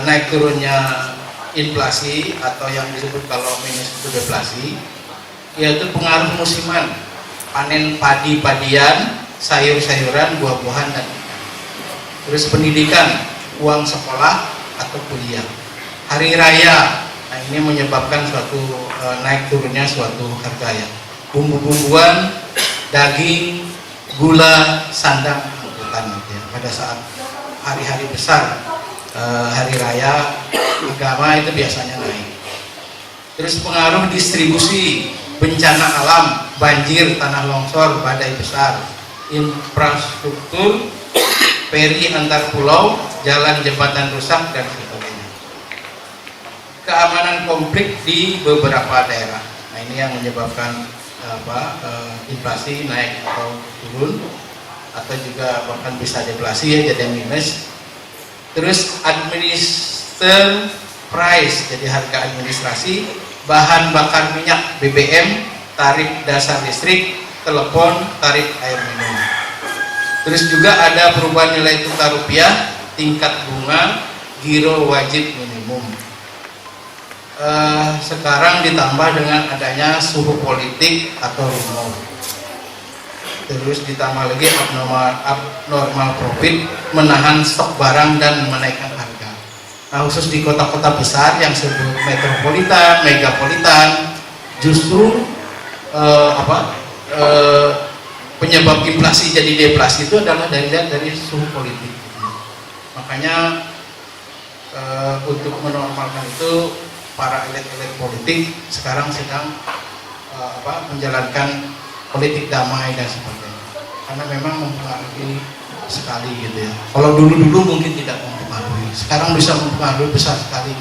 naik turunnya inflasi atau yang disebut kalau minus itu deflasi? Yaitu pengaruh musiman, panen padi-padian, sayur-sayuran, buah-buahan, dan ikan. Terus pendidikan, uang sekolah atau kuliah. Hari raya, nah ini menyebabkan suatu naik turunnya suatu harga ya. Bumbu-bumbuan, daging, gula, sandang, angkutan gitu ya. Pada saat hari-hari besar, hari raya, agama itu biasanya naik. Terus pengaruh distribusi, bencana alam, banjir, tanah longsor, badai besar, infrastruktur, feri antar pulau, jalan jembatan rusak, dan sebagainya. Keamanan konflik di beberapa daerah. Nah ini yang menyebabkan inflasi naik atau turun, atau juga bahkan bisa deflasi ya, jadi minus. Terus administer price, jadi harga administrasi, bahan bakar minyak BBM, tarif dasar listrik, telepon, tarif air minum. Terus juga ada perubahan nilai tukar rupiah, tingkat bunga, giro wajib minimum. Sekarang ditambah dengan adanya suhu politik atau rumor. Terus ditambah lagi abnormal profit, menahan stok barang dan menaikkan harga. Nah khusus di kota-kota besar yang disebut metropolitan, megapolitan, justru penyebab inflasi jadi deflasi itu adalah dari suhu politik. Makanya untuk menormalkan itu para elit-elit politik sekarang sedang menjalankan politik damai dan sebagainya. Karena memang mempengaruhi sekali gitu ya. Kalau dulu-dulu mungkin tidak mempengaruhi, sekarang bisa mempengaruhi besar sekali.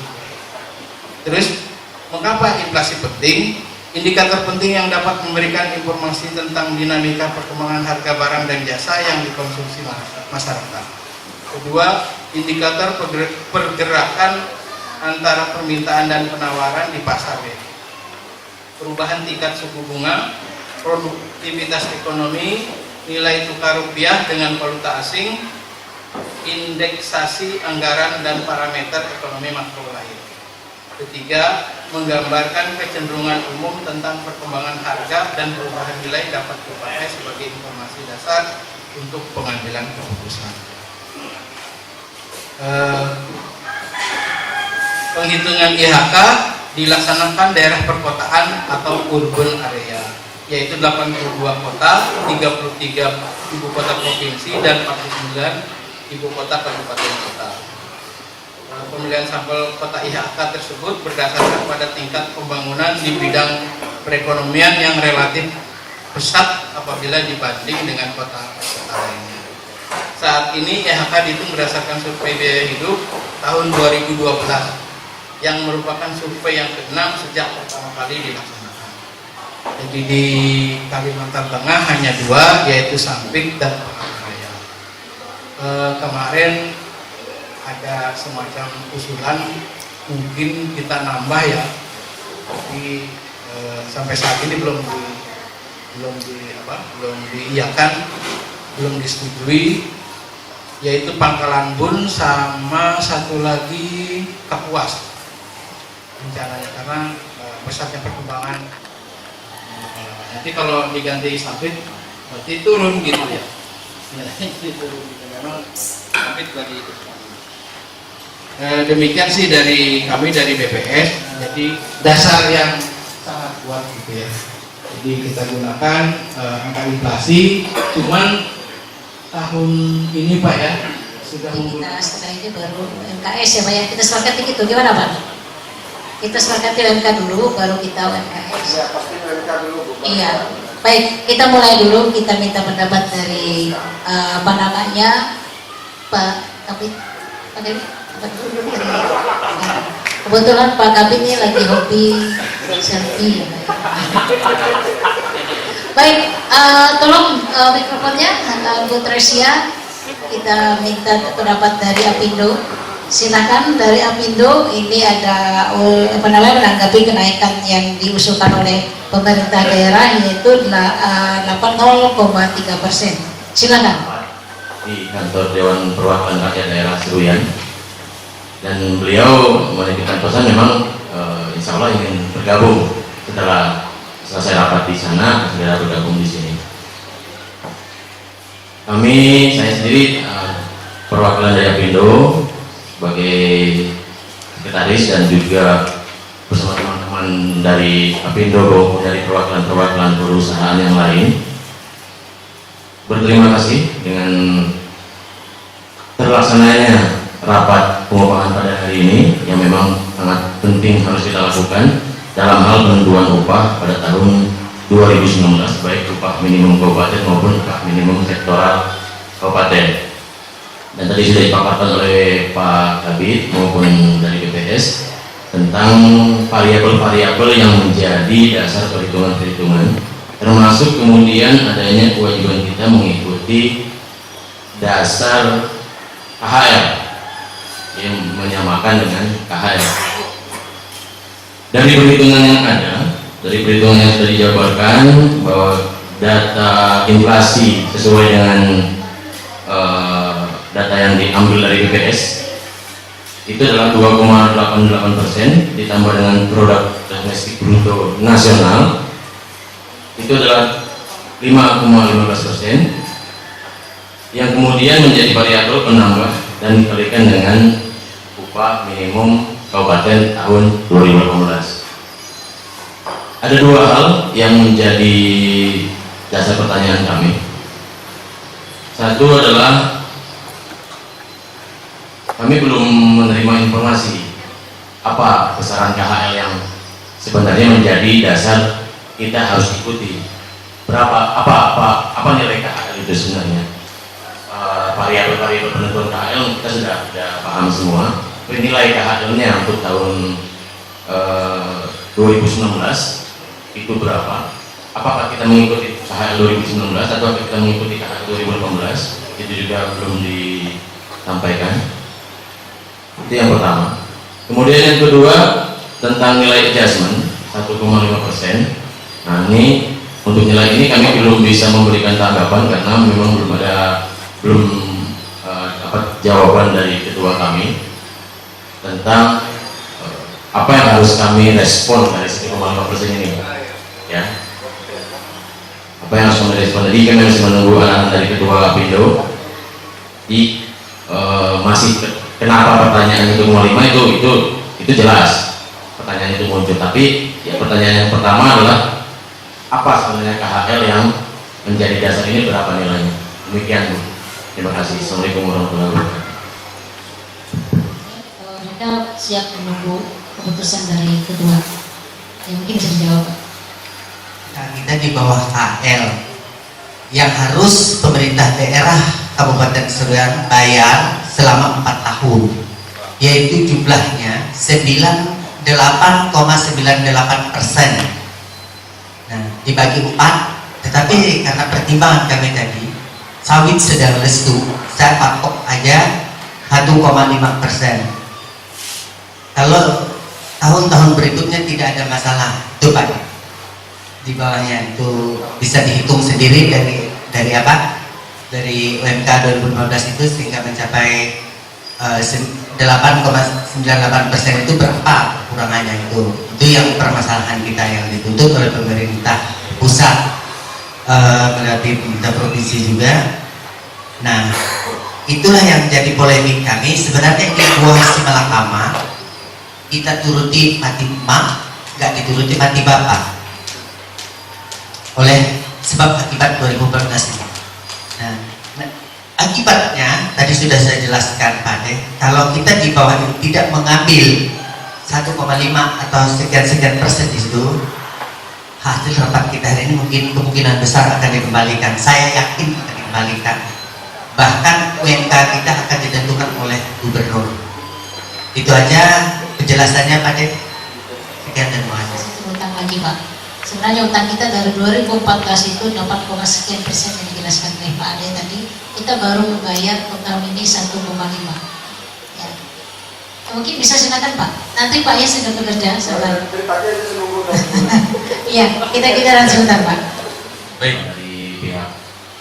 Terus mengapa inflasi penting? Indikator penting yang dapat memberikan informasi tentang dinamika perkembangan harga barang dan jasa yang dikonsumsi masyarakat. Kedua, indikator pergerakan antara permintaan dan penawaran di pasar. Perubahan tingkat suku bunga, produktivitas ekonomi, nilai tukar rupiah dengan valuta asing, indeksasi anggaran, dan parameter ekonomi makro lain. Ketiga, menggambarkan kecenderungan umum tentang perkembangan harga dan perubahan nilai dapat dipakai sebagai informasi dasar untuk pengambilan keputusan. Penghitungan IHK dilaksanakan daerah perkotaan atau urban area, yaitu 82 kota, 33 ibu kota provinsi, dan 49 ibu kota kabupaten kota. Pemilihan sampel kota IHK tersebut berdasarkan pada tingkat pembangunan di bidang perekonomian yang relatif pesat apabila dibanding dengan kota-kota lainnya. Saat ini IHK dihitung berdasarkan survei biaya hidup tahun 2012 yang merupakan survei yang ke-6 sejak pertama kali dilaksanakan. Jadi di Kalimantan Tengah hanya 2, yaitu Sampit dan Palangkaraya. Kemarin ada semacam usulan mungkin kita nambah ya, tapi sampai saat ini belum diiyakan, belum disetujui, yaitu Pangkalan Bun sama satu lagi Kapuas rencananya, karena pesatnya perkembangan. Nanti kalau diganti Sampit berarti turun gitu ya, memang Sampit lagi. Demikian sih dari kami dari BPS. Jadi dasar yang sangat kuat gitu ya. Jadi kita gunakan angka inflasi, cuman tahun ini Pak ya sudah Kita menggunakan. setelah ini baru UMKS ya Pak ya. Kita sepakati gitu, gimana Pak? Kita sepakati UMK dulu, baru kita UMKS. Ya, pasti UMK dulu, Bu. Iya. Baik, kita mulai dulu. Kita minta pendapat dari apa namanya Pak Kabit. Pak Kabit. Kebetulan Pak Kabit ini lagi hobi selfie ya Pak. Baik, tolong mikrofonnya Bu Tresia. Kita minta pendapat dari Apindo. Silakan dari Apindo. Ini ada apa namanya menanggapi kenaikan yang diusulkan oleh pemerintah daerah yaitu 80,3%. Silakan. Di kantor Dewan Perwakilan Rakyat Daerah Seruyan, dan beliau menitipkan pesan memang insya Allah ingin bergabung setelah selesai rapat di sana, segera bergabung di sini. Saya sendiri perwakilan dari Apindo sebagai sekretaris dan juga bersama teman-teman dari Apindo maupun dari perwakilan-perwakilan perusahaan yang lain berterima kasih dengan terlaksananya rapat pengupahan pada hari ini yang memang sangat penting harus kita lakukan dalam hal penentuan upah pada tahun 2019, baik upah minimum kabupaten maupun upah minimum sektoral kabupaten. Dan tadi sudah dipaparkan oleh Pak Kabit maupun dari BPS tentang variabel-variabel yang menjadi dasar perhitungan-perhitungan, termasuk kemudian adanya kewajiban kita mengikuti dasar KHR yang menyamakan dengan KHR. Dari perhitungan yang ada, dari perhitungan yang sudah dijabarkan bahwa data inflasi sesuai dengan data yang diambil dari BPS itu adalah 2,88% ditambah dengan produk domestik bruto nasional itu adalah 5,15%, yang kemudian menjadi variabel penambah dan dikalikan dengan upah minimum kabupaten tahun 2018. Ada dua hal yang menjadi dasar pertanyaan kami. Satu adalah kami belum menerima informasi apa besaran KHL yang sebenarnya menjadi dasar kita harus ikuti. Apa nilai KHL itu sebenarnya? Variabel-variabel penentuan KHL kita sudah paham semua. Nilai KHL-nya untuk tahun 2019 itu berapa? Apakah kita mengikuti KHL 2019 atau kita mengikuti KHL 2018? Itu juga belum disampaikan. Itu yang pertama. Kemudian yang kedua tentang nilai adjustment 1,5%. Nah ini untuk nilai ini kami belum bisa memberikan tanggapan karena memang belum dapat jawaban dari ketua kami tentang apa yang harus kami respon dari 1,5% ini, ya. Apa yang harus kami respon? Tadi kami masih menunggu arahan dari ketua Apindo. Kenapa pertanyaan itu 1,5 itu jelas pertanyaan itu muncul, tapi ya pertanyaan yang pertama adalah apa sebenarnya KHL yang menjadi dasar ini, berapa nilainya? Demikian Bu. Terima kasih. Assalamualaikum warahmatullahi wabarakatuh. Kita siap menunggu keputusan dari kedua yang mungkin bisa dijawab. Nah, kita di bawah KL yang harus pemerintah daerah Kabupaten Seruyan bayar selama 4 tahun, yaitu jumlahnya 98,98%. Nah, dibagi 4, tetapi karena pertimbangan kami tadi sawit sedang lesu, saya patok aja 1,5%. Kalau tahun-tahun berikutnya tidak ada masalah, itu Pak. Di bawahnya itu bisa dihitung sendiri dari apa? Dari UMK 2015 itu sehingga mencapai 8,98% itu berapa kurangannya itu yang permasalahan kita yang dituntut oleh pemerintah pusat melalui pemerintah provinsi juga. Nah itulah yang menjadi polemik kami. Sebenarnya di buah Simalakama kita turuti mati mak, nggak dituruti mati bapak oleh sebab akibat 2014 ini. Nah, sudah saya jelaskan Pak De, kalau kita di bawah itu tidak mengambil 1,5 atau sekian-sekian persen itu, hasil rapat kita hari ini mungkin kemungkinan besar akan dikembalikan. Saya yakin akan dikembalikan. Bahkan UMK kita akan ditentukan oleh gubernur. Itu aja penjelasannya Pak De. Sekian dan terima kasih. Utang lagi Pak. Sebenarnya utang kita dari 2014 itu 8, sekian persen yang dijelaskan oleh Pak Ade tadi. Kita baru membayar tahun ini 1,5. Ya. Mungkin bisa silakan Pak. Nanti Pak ya sedang bekerja. Sabar. Iya, kita langsung Pak. Baik, dari pihak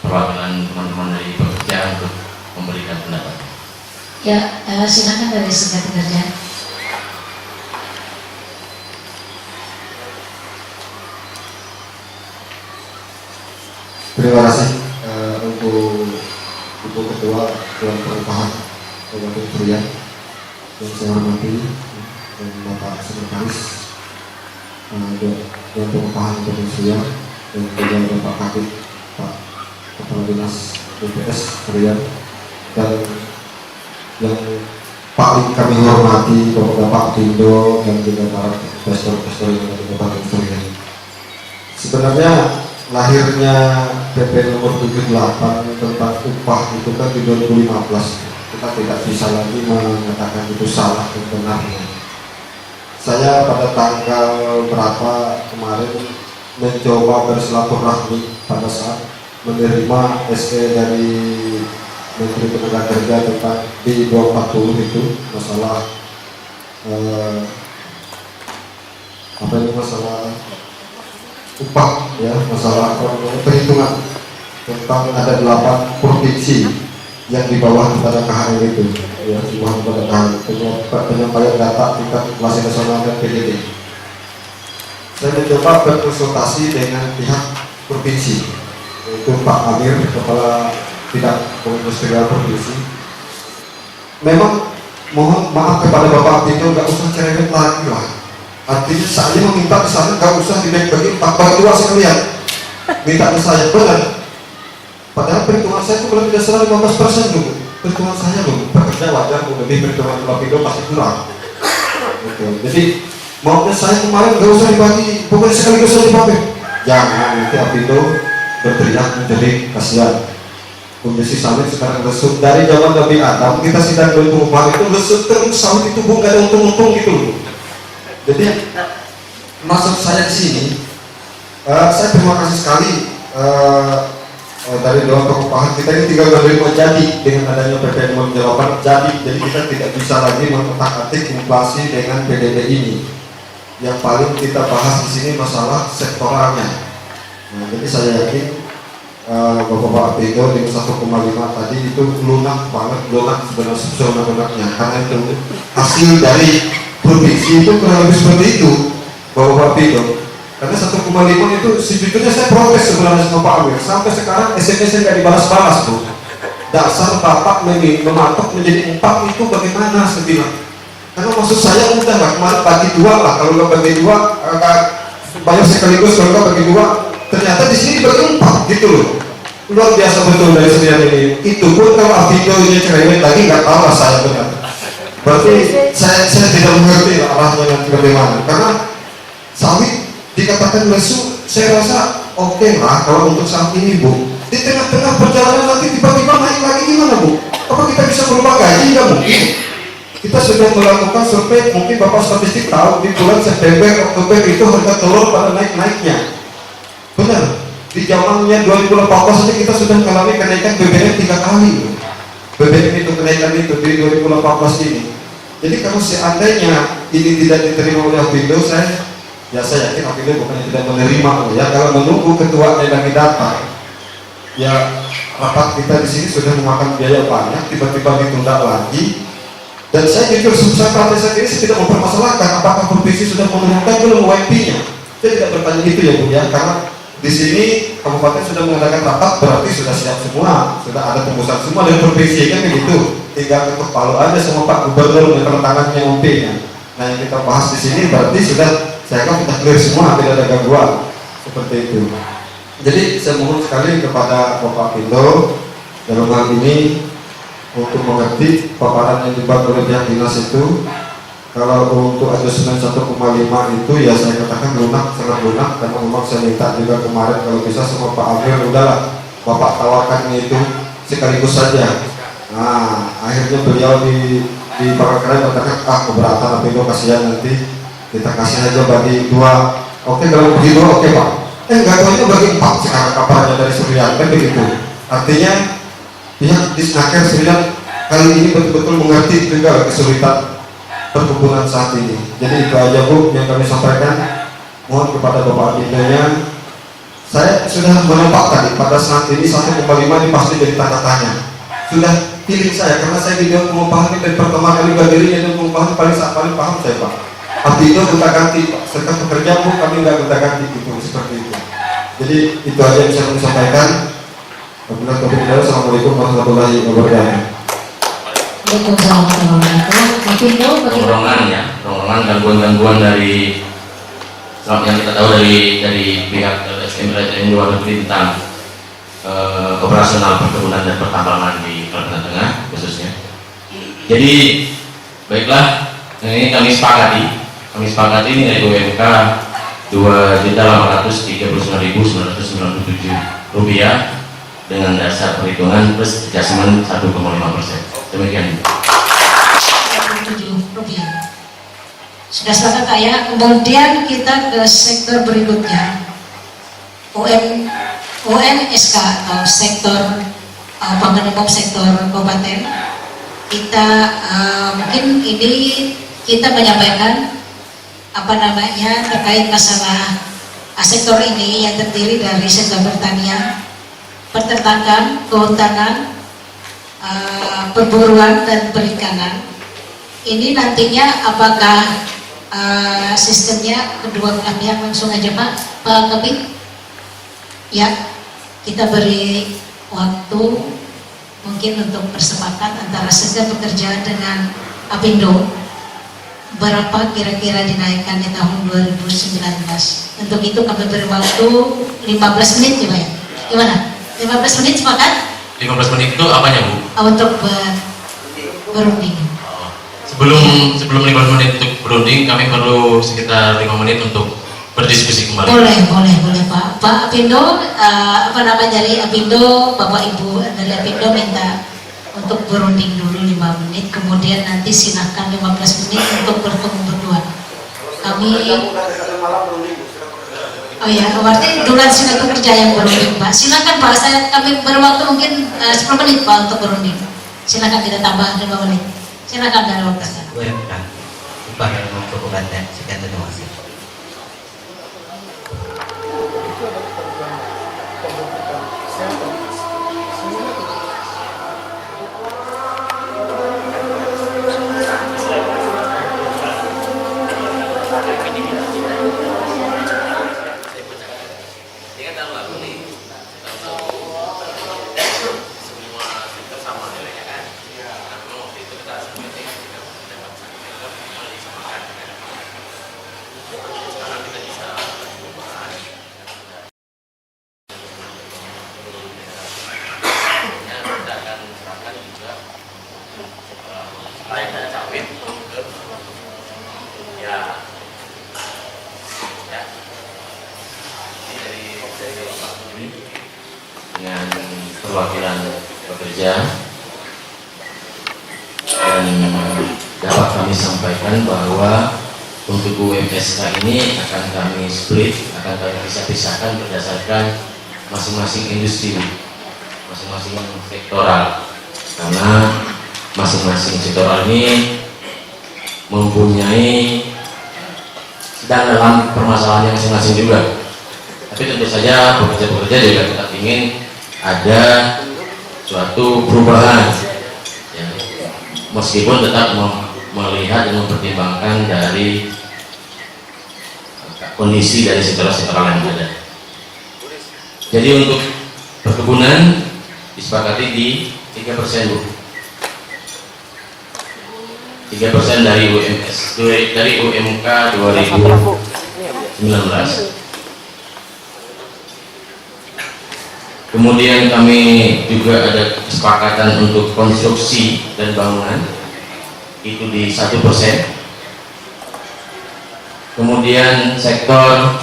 perwakilan teman-teman dari pekerja untuk memberikan pendapat. Ya, silakan dari Serikat Pekerja. Terima kasih untuk Ibu Ketua Dewan Pengupahan Kabupaten Surya yang saya hormati, dan Bapak Sekretaris Dewan Pengupahan Kabupaten Surya, dan juga Bapak Kabid Pak Kepala Dinas BPS Surya, dan yang paling kami hormati Bapak Dindo dan juga para investor-investor yang ada di Kabupaten Surya. Sebenarnya lahirnya PP nomor 78 tentang upah itu kan di 2015. Kita tidak bisa lagi mengatakan itu salah dan benarnya. Saya pada tanggal berapa kemarin mencoba bersilaturahmi pada saat menerima SE dari Menteri Tenaga Kerja tentang D240 itu masalah masalah upah, ya, masalah perhitungan tentang ada 8 provinsi yang di bawah kepada KHL itu, ya, di bawah kepada KHL penyampaian data tingkat inflasi nasional dan PDB. Saya mencoba berkonsultasi dengan pihak provinsi, yaitu Pak Amir, Kepala Bidang Perindustrian Provinsi. Memang mohon maaf kepada Bapak itu nggak usah cerewet lagi lah. Artinya saya meminta ke sana nggak usah dibagi 4 bagi 2 sekalian. Minta ke saya benar. Padahal perhitungan saya itu belum tidak salah 15% dulu. Perhitungan saya loh, pekerja wajar lebih perhitungan Lapindo pasti kurang. Gitu. Jadi maunya saya kemarin nggak usah dibagi, pokoknya sekaligus saja dibagi. Jangan nanti Lapindo berteriak menjadi kasihan. Kondisi sawit sekarang lesut dari zaman Nabi Adam, kita sidang 2004 itu lesut terus, sawit itu nggak ada untung-untung gitu loh. Jadi maksud saya di sini, saya terima kasih sekali dari Dewan Pengupahan kita ini tinggal menerima jadi dengan adanya PPN menjawab jadi kita tidak bisa lagi mengotak-atik inflasi dengan PDB ini. Yang paling kita bahas di sini masalah sektoralnya. Nah, jadi saya yakin Bapak Pindo dengan 1,5 tadi itu lunak banget, lunak sebenarnya karena itu hasil dari provinsi itu kurang lebih seperti itu Bapak Pindo. Karena 1,5 itu sejujurnya saya protes sebenarnya sama Pak Amir. Sampai sekarang SMS-nya nggak dibalas-balas tuh. Dasar Bapak mematok menjadi 4 itu bagaimana saya bilang. Karena maksud saya udah lah kemarin bagi 2 lah. Kalau nggak bagi 2 banyak sekaligus, kalau nggak bagi 2 ternyata di sini bagi 4 gitu loh. Luar biasa betul dari sekian ini. Itu pun kalau videonya cerewet lagi nggak tahu lah saya benar. Berarti saya tidak mengerti arahnya nanti bagaimana. Karena sawit dikatakan lesu, saya rasa oke lah kalau untuk saat ini Bu. Di tengah-tengah perjalanan nanti tiba-tiba naik lagi gimana Bu? Apa kita bisa merubah gaji? Nggak mungkin. Kita sudah melakukan survei, mungkin Bapak statistik tahu di bulan September, Oktober itu harga telur pada naik-naiknya. Benar. Di zamannya 2018 saja kita sudah mengalami kenaikan BBM 3 kali. BBM itu kenaikan itu di 2018 ini. Jadi kalau seandainya ini tidak diterima oleh Apindo, saya yakin Apindo bukannya tidak menerima, ya. Kalau menunggu ketua lagi datang, ya rapat kita di sini sudah memakan biaya banyak, tiba-tiba ditunda lagi. Dan saya jujur sebesar partai saya ini tidak mempermasalahkan apakah provinsi sudah menurunkan belum UMP-nya. Saya tidak bertanya itu ya Bu, ya, karena di sini kabupaten sudah mengadakan rapat, berarti sudah siap semua, sudah ada tembusan semua dari provinsi kan begitu. Tinggal ketuk palu aja sama Pak Gubernur yang tangannya UMP-nya. Nah yang kita bahas di sini berarti sudah saya kan sudah clear semua, tidak ada gangguan seperti itu. Jadi saya mohon sekali kepada Bapak Pindo dalam hal ini untuk mengerti paparan yang dibuat oleh pihak dinas itu. Kalau untuk adjustment 1,5 itu ya saya katakan lunak, sangat lunak, karena memang saya minta juga kemarin kalau bisa sama Pak Amir, udahlah Bapak tawarkan itu sekaligus saja. Nah akhirnya beliau di Pangkakaren katakan keberatan, tapi itu kasihan, nanti kita kasih aja bagi 2. Oke, kalau bagi 2 oke Pak. Enggak tahu itu bagi 4 sekarang kabarnya dari Surian, kan begitu. Artinya pihak Disnaker Surian kali ini betul-betul mengerti juga kesulitan perkebunan saat ini. Jadi itu aja Bu yang kami sampaikan. Mohon kepada Bapak Abinanya, saya sudah menebak tadi pada saat ini 1,5 ini pasti jadi tanda tanya. Sudah pilih saya karena saya tidak mau paham dari pertama kali berdiri, dan mau paham paling paham saya Pak. Tapi itu kita ganti Pak. Serta pekerja Bu kami nggak kita ganti itu seperti itu. Jadi itu aja yang bisa kami sampaikan. Assalamualaikum warahmatullahi wabarakatuh. Rongrongan gangguan-gangguan dari yang kita tahu dari pihak LSM luar negeri tentang operasional perkebunan dan pertambangan di Kalimantan Tengah khususnya. Jadi baiklah, ini kami sepakati nilai UMK Rp2.839.997 dengan dasar perhitungan plus adjustment 1,5%. Demikian. Rp7. Sudah sepakat ya. Kemudian kita ke sektor berikutnya, UMSK atau sektor pangan umum sektor kabupaten. Kita mungkin ini kita menyampaikan terkait masalah sektor ini yang terdiri dari sektor pertanian, peternakan, kehutanan, perburuan dan perikanan. Ini nantinya apakah sistemnya kedua belah pihak langsung aja Pak Kabit? Ya, kita beri waktu mungkin untuk bersepakat antara Sekda Pekerjaan dengan Apindo berapa kira-kira dinaikkan di tahun 2019. Untuk itu kami beri waktu 15 menit ya Pak ya? Gimana? 15 menit sepakat? 15 menit itu apanya Bu? Untuk berunding. Sebelum 15 menit untuk berunding, kami perlu sekitar 5 menit untuk berdiskusi kembali. Boleh Pak. Pak Apindo, dari Apindo, Bapak Ibu dari Apindo minta untuk berunding dulu 5 menit, kemudian nanti silakan 15 menit untuk bertemu berdua. Kami berarti durasi waktu kerja yang berunding Pak. Silakan Pak, kami berwaktu mungkin 10 menit Pak untuk berunding. Silakan kita tambah 5 menit. Silakan dari waktu. Upah yang untuk Kabupaten. Sekian, terima kasih. Dengan perwakilan pekerja, dan dapat kami sampaikan bahwa untuk UMSK ini akan kami split, akan kami pisah-pisahkan berdasarkan masing-masing industri, masing-masing sektoral, karena masing-masing sektoral ini mempunyai sedang dalam permasalahannya masing-masing juga. Tapi tentu saja pekerja-pekerja juga tetap ingin ada suatu perubahan, ya, meskipun tetap melihat dan mempertimbangkan dari kondisi dari sektor-sektor yang ada. Jadi untuk perkebunan disepakati di 3% Bu. 3% dari UMS, dari UMK 2019. Kemudian kami juga ada kesepakatan untuk konstruksi dan bangunan itu di 1%. Kemudian sektor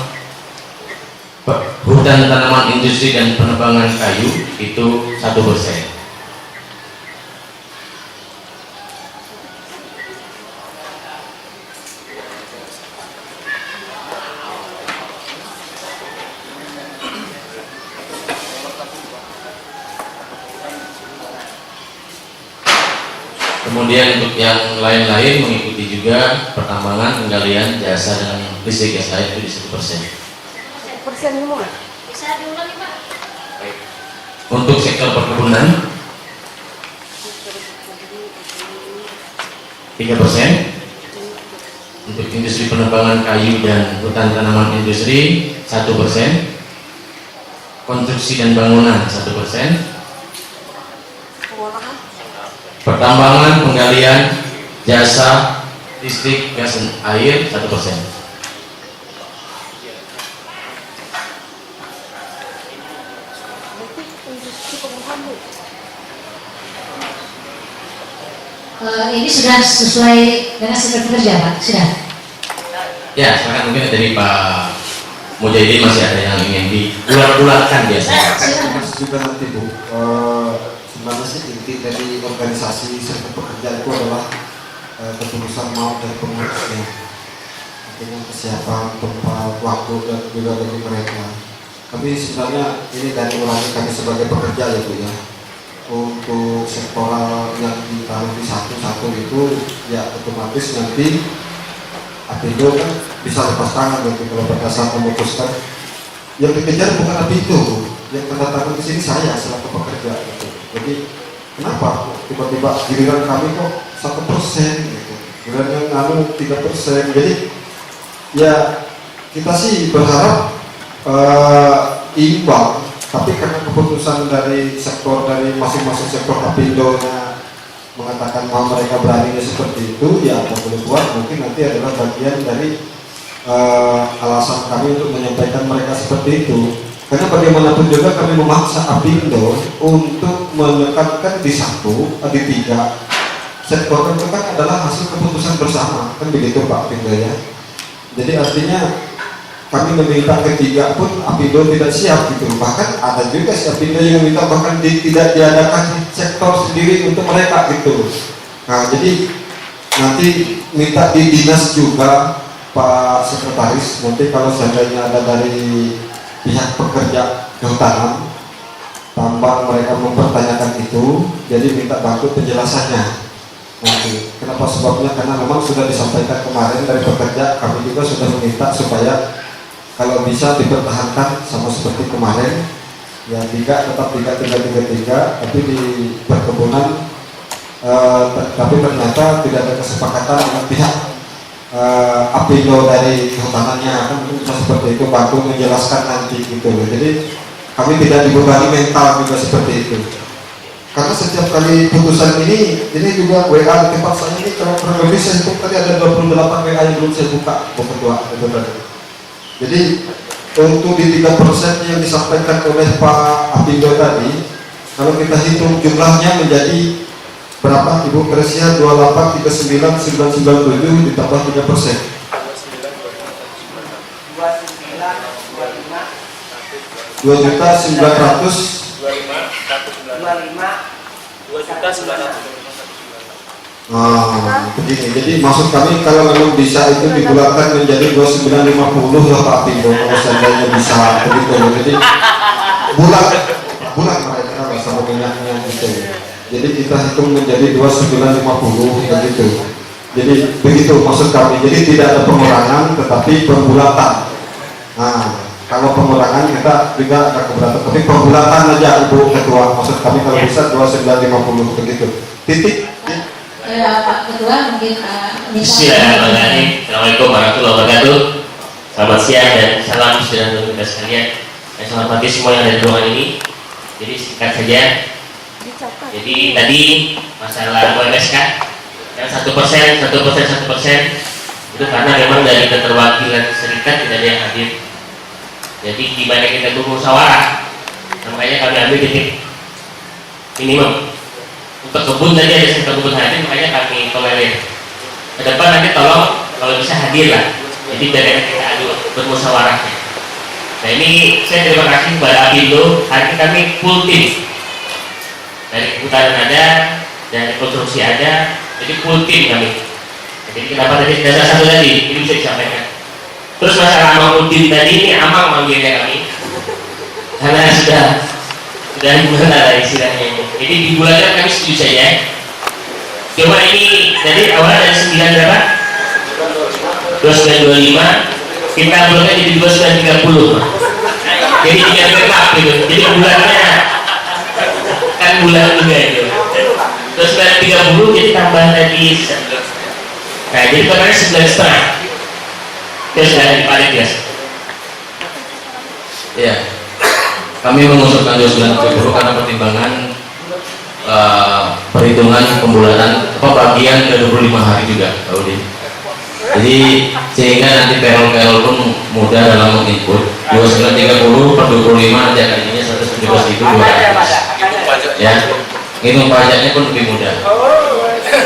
hutan, tanaman industri dan penebangan kayu itu 1%. Kemudian untuk yang lain-lain mengikuti juga pertambangan, penggalian, jasa dan listrik gas air itu di 1%. Untuk sektor perkebunan 3%. Untuk industri penebangan kayu dan hutan tanaman industri 1%. Konstruksi dan bangunan 1%. Pertambangan, penggalian, jasa, listrik, gas, dan air 1%. Ini sudah sesuai dengan sektor pekerja, Pak? Sudah? Ya, sekarang mungkin dari Pak Mujahidin masih ada yang ingin diulang-ulangkan biasanya. Mas juga nanti Bu, sebenarnya sih inti dari organisasi serikat pekerja itu adalah ketulusan mau dari pengurusnya, artinya kesiapan, tempat, waktu dan juga bagi mereka. Tapi sebenarnya ini dari ulangi kami sebagai pekerja ya Bu ya. Untuk sektoral yang ditaruh di satu-satu itu ya otomatis nanti Apindo kan bisa lepas tangan nanti kalau pada saat memutuskan. Yang dikejar bukan Apindo, yang tanda tangan di sini saya selaku pekerja gitu. Jadi kenapa tiba-tiba giliran kami kok 1% gitu, giliran yang anu 3%. Jadi ya kita sih berharap imbang, tapi karena keputusan dari sektor, dari masing-masing sektor Apindo-nya mengatakan bahwa mereka beraninya seperti itu, ya apa boleh buat, mungkin nanti adalah bagian dari alasan kami untuk menyampaikan mereka seperti itu. Karena bagaimanapun juga kami memaksa Apindo untuk menekankan di tiga sektor itu kan adalah hasil keputusan bersama, kan begitu Pak Apindo ya. Jadi artinya kami meminta ketiga pun Apindo tidak siap gitu. Bahkan ada juga si Apindo yang meminta bahkan tidak diadakan sektor sendiri untuk mereka gitu. Nah jadi nanti minta di dinas juga Pak Sekretaris, nanti kalau seandainya ada dari pihak pekerja kehutanan tambang mereka mempertanyakan itu, jadi minta bantu penjelasannya nanti. Kenapa sebabnya? Karena memang sudah disampaikan kemarin dari pekerja, kami juga sudah meminta supaya kalau bisa dipertahankan sama seperti kemarin ya, tetap 3-3-3-3, tapi di perkebunan tapi ternyata tidak ada kesepakatan dengan pihak Apindo dari kehutanannya, kan mungkin bisa seperti itu, bantu menjelaskan nanti gitu loh. Jadi kami tidak dibebani mental juga seperti itu. Karena setiap kali putusan ini juga WA di tempat saya ini, kalau kurang lebih saya hitung tadi ada 28 WA yang belum saya buka, Bu Ketua. Jadi untuk di 3% yang disampaikan oleh Pak Apindo tadi, kalau kita hitung jumlahnya menjadi berapa Ibu Kresia? 28, 39, 997 ditambah 3%. 2.900.000. Begini. Jadi maksud kami kalau memang bisa itu dibulatkan menjadi 2950 lah Pak Apindo, kalau seandainya bisa begitu. Jadi bulat mereka sama minyaknya gitu. Jadi kita hitung menjadi 2950 begitu. Jadi begitu maksud kami. Jadi tidak ada pengurangan tetapi pembulatan. Nah, kalau pengurangan kita juga agak keberatan, tapi pembulatan aja Ibu Ketua. Maksud kami kalau bisa 2950 begitu. Titik. Pak Ketua mungkin Bismillahirrahmanirrahim. Assalamualaikum warahmatullahi wabarakatuh. Selamat siang dan salam sejahtera untuk kita sekalian. Dan selamat pagi semua yang ada di ruangan ini. Jadi singkat saja. Jadi tadi masalah UMSK yang 1% itu karena memang dari keterwakilan serikat tidak ada yang hadir. Jadi gimana kita bermusyawarah Nah, makanya kami ambil titik minimum. Untuk kebun tadi ada sekitar kebun hadir, makanya kami tolerir. Ke depan nanti tolong kalau bisa hadir lah. Jadi biar kita adu bermusyawarahnya. Nah ini saya terima kasih kepada Apindo. Hari ini kami full tim. Dari kehutanan ada, dari konstruksi ada, jadi full tim kami. Jadi kenapa tadi dasar satu tadi ini bisa disampaikan. Terus masalah Amang Udin tadi ini Amang manggilnya kami karena sudah gimana lah istilahnya ini. Jadi di bulan kami setuju saja. Coba ini dari awal dari 9 berapa? 2925 kita bulannya jadi 2930. Jadi 3 berapa gitu. Jadi bulannya kan bulan juga itu. Terus 930 jadi tambah tadi. Nah jadi totalnya 9,5. Terus dari paling biasa. Iya. Kami mengusulkan 2930 karena pertimbangan perhitungan pembulanan bagian ke 25 hari juga, Pak Udin. Jadi sehingga nanti payroll pun mudah dalam menginput. 2930 per 25 nanti akan ininya 117.200. Ya, ngitung pajaknya pun lebih mudah.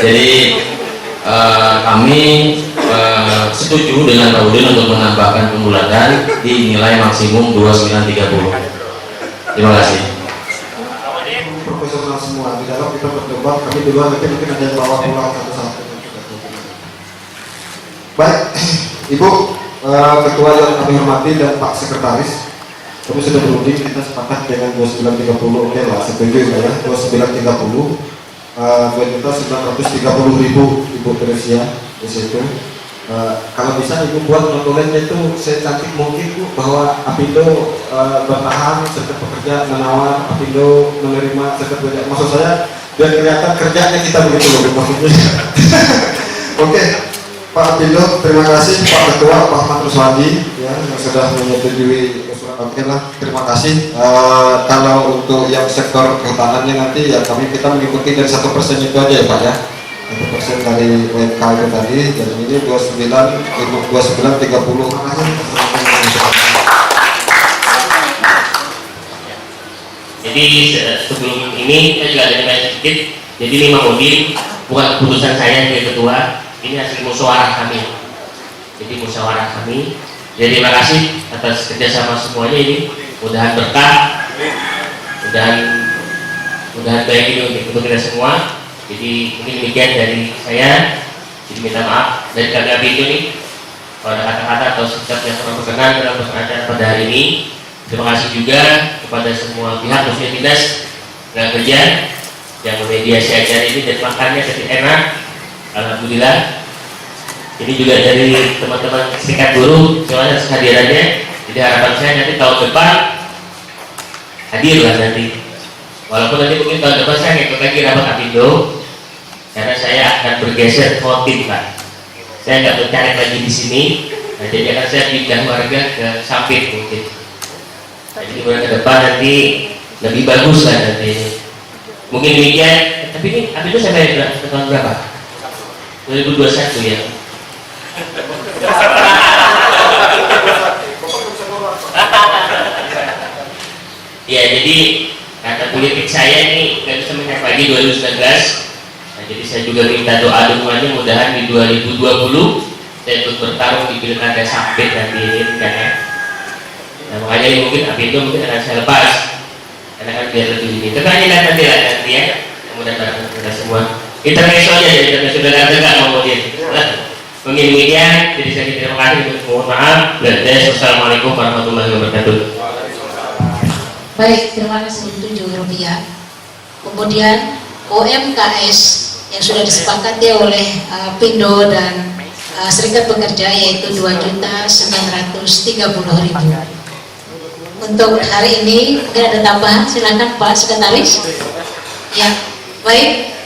Jadi kami setuju dengan Pak Udin untuk menambahkan pembulanan di nilai maksimum 2930. Terima kasih. Profesional semua di dalam kita berdebat, kami duluan nanti mungkin ada yang bawa pulang satu-satu. Baik, Ibu Ketua yang kami hormati dan Pak Sekretaris, kami sudah berunding, kita sepakat dengan 2930, oke lah, setuju ya, 2930. Buat kita 930.000 Ibu Teresia di situ. Kalau bisa Ibu buat notulennya itu secantik mungkin Bu, bahwa Apindo bertahan serta pekerja menawar, Apindo menerima serta pekerja. Maksud saya biar kelihatan kerjanya kita begitu loh maksudnya. Oke, Pak Apindo, terima kasih Pak Ketua Pak Ahmad Ruswadi ya yang sudah menyetujui usulan. Oke lah, terima kasih. Kalau untuk yang sektor kehutanannya nanti ya kita mengikuti dari 1% itu aja ya Pak ya. 1% dari WMK itu tadi, dan ini 2930. Jadi sebelum ini saya juga ada nanya sedikit. Jadi ini Mang Udin bukan keputusan saya sebagai ketua, ini hasil musyawarah kami. Jadi musyawarah kami. Jadi terima kasih atas kerjasama semuanya ini. Mudahan berkah, mudahan baik ini untuk kita semua. Jadi mungkin demikian dari saya. Jadi minta maaf dari kami Apindo nih kalau ada kata-kata atau sikap yang kurang berkenan dalam acara pada hari ini. Terima kasih juga kepada semua pihak, khususnya Dinas Tenaga Kerja yang memediasi acara ini dan makannya jadi enak. Alhamdulillah. Ini juga dari teman-teman serikat buruh, terima kasih kehadirannya. Jadi harapan saya nanti tahun depan hadir lah nanti. Walaupun nanti mungkin tahun depan saya ngikut lagi rapat Apindo, karena saya akan bergeser voting Pak. Saya nggak mencari lagi di sini, nah, jadi akan saya pindah warga ke Sampit mungkin. Jadi mulai ke depan nanti lebih bagus lah nanti. Mungkin demikian. Tapi ini Apindo sampai tahun berapa? 2021 ya. Ya jadi kata politik saya ini nggak bisa mencapai lagi 2019. Nah, jadi saya juga minta doa dukungannya, mudahan di 2020 saya ikut bertarung di pilkada Sampit nanti ini karena. Nah makanya ini mungkin Apindo mungkin akan saya lepas karena kan biar lebih ini. Tetapi nanti ya, mudah-mudahan kita semua internasional ya, jadi internasional nggak mau dia. Mungkin demikian, jadi saya terima kasih, mohon maaf, dan wassalamualaikum warahmatullahi wabarakatuh. Baik, terima kasih untuk Rupiah. Kemudian OMKS yang sudah disepakati oleh Pindo dan Serikat Pekerja yaitu 2.930.000. Untuk hari ini mungkin ada tambahan, silakan Pak Sekretaris. Ya, baik,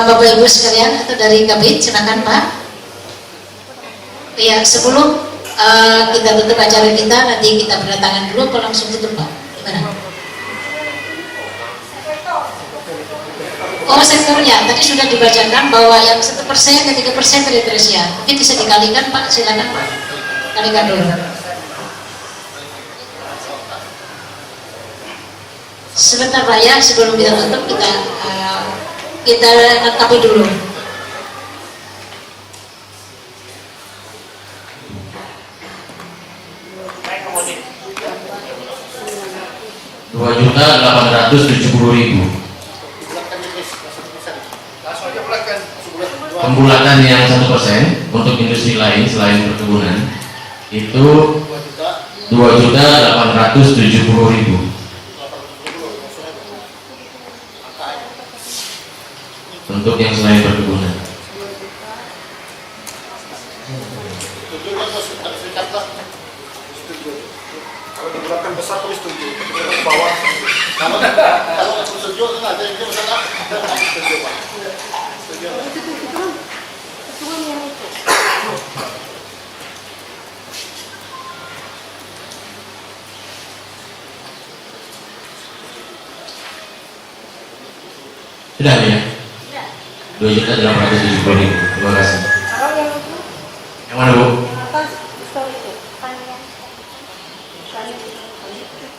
Bapak Ibu sekalian atau dari Kabit, silakan Pak. Ya, sebelum kita tutup acara kita, nanti kita berdatangan dulu, apa langsung tutup Pak? Gimana? Oh, sektornya tadi sudah dibacakan bahwa yang 1% dan 3% dari Tresia. Mungkin bisa dikalikan Pak, silakan Pak. Kalikan dulu. Sebentar Pak ya, sebelum kita tutup kita lengkapi dulu. Rp2.870.000. Pembulatan yang 1% untuk industri lain selain perkebunan itu 2.870.000. Untuk yang selain perkebunan. Kalau digunakan besar kami setuju, ke bawah. Kalau setuju itu ada yang masalah. Setuju Pak. Setuju. Sudah ya? 2.870.000. Terima kasih. Yang mana Bu?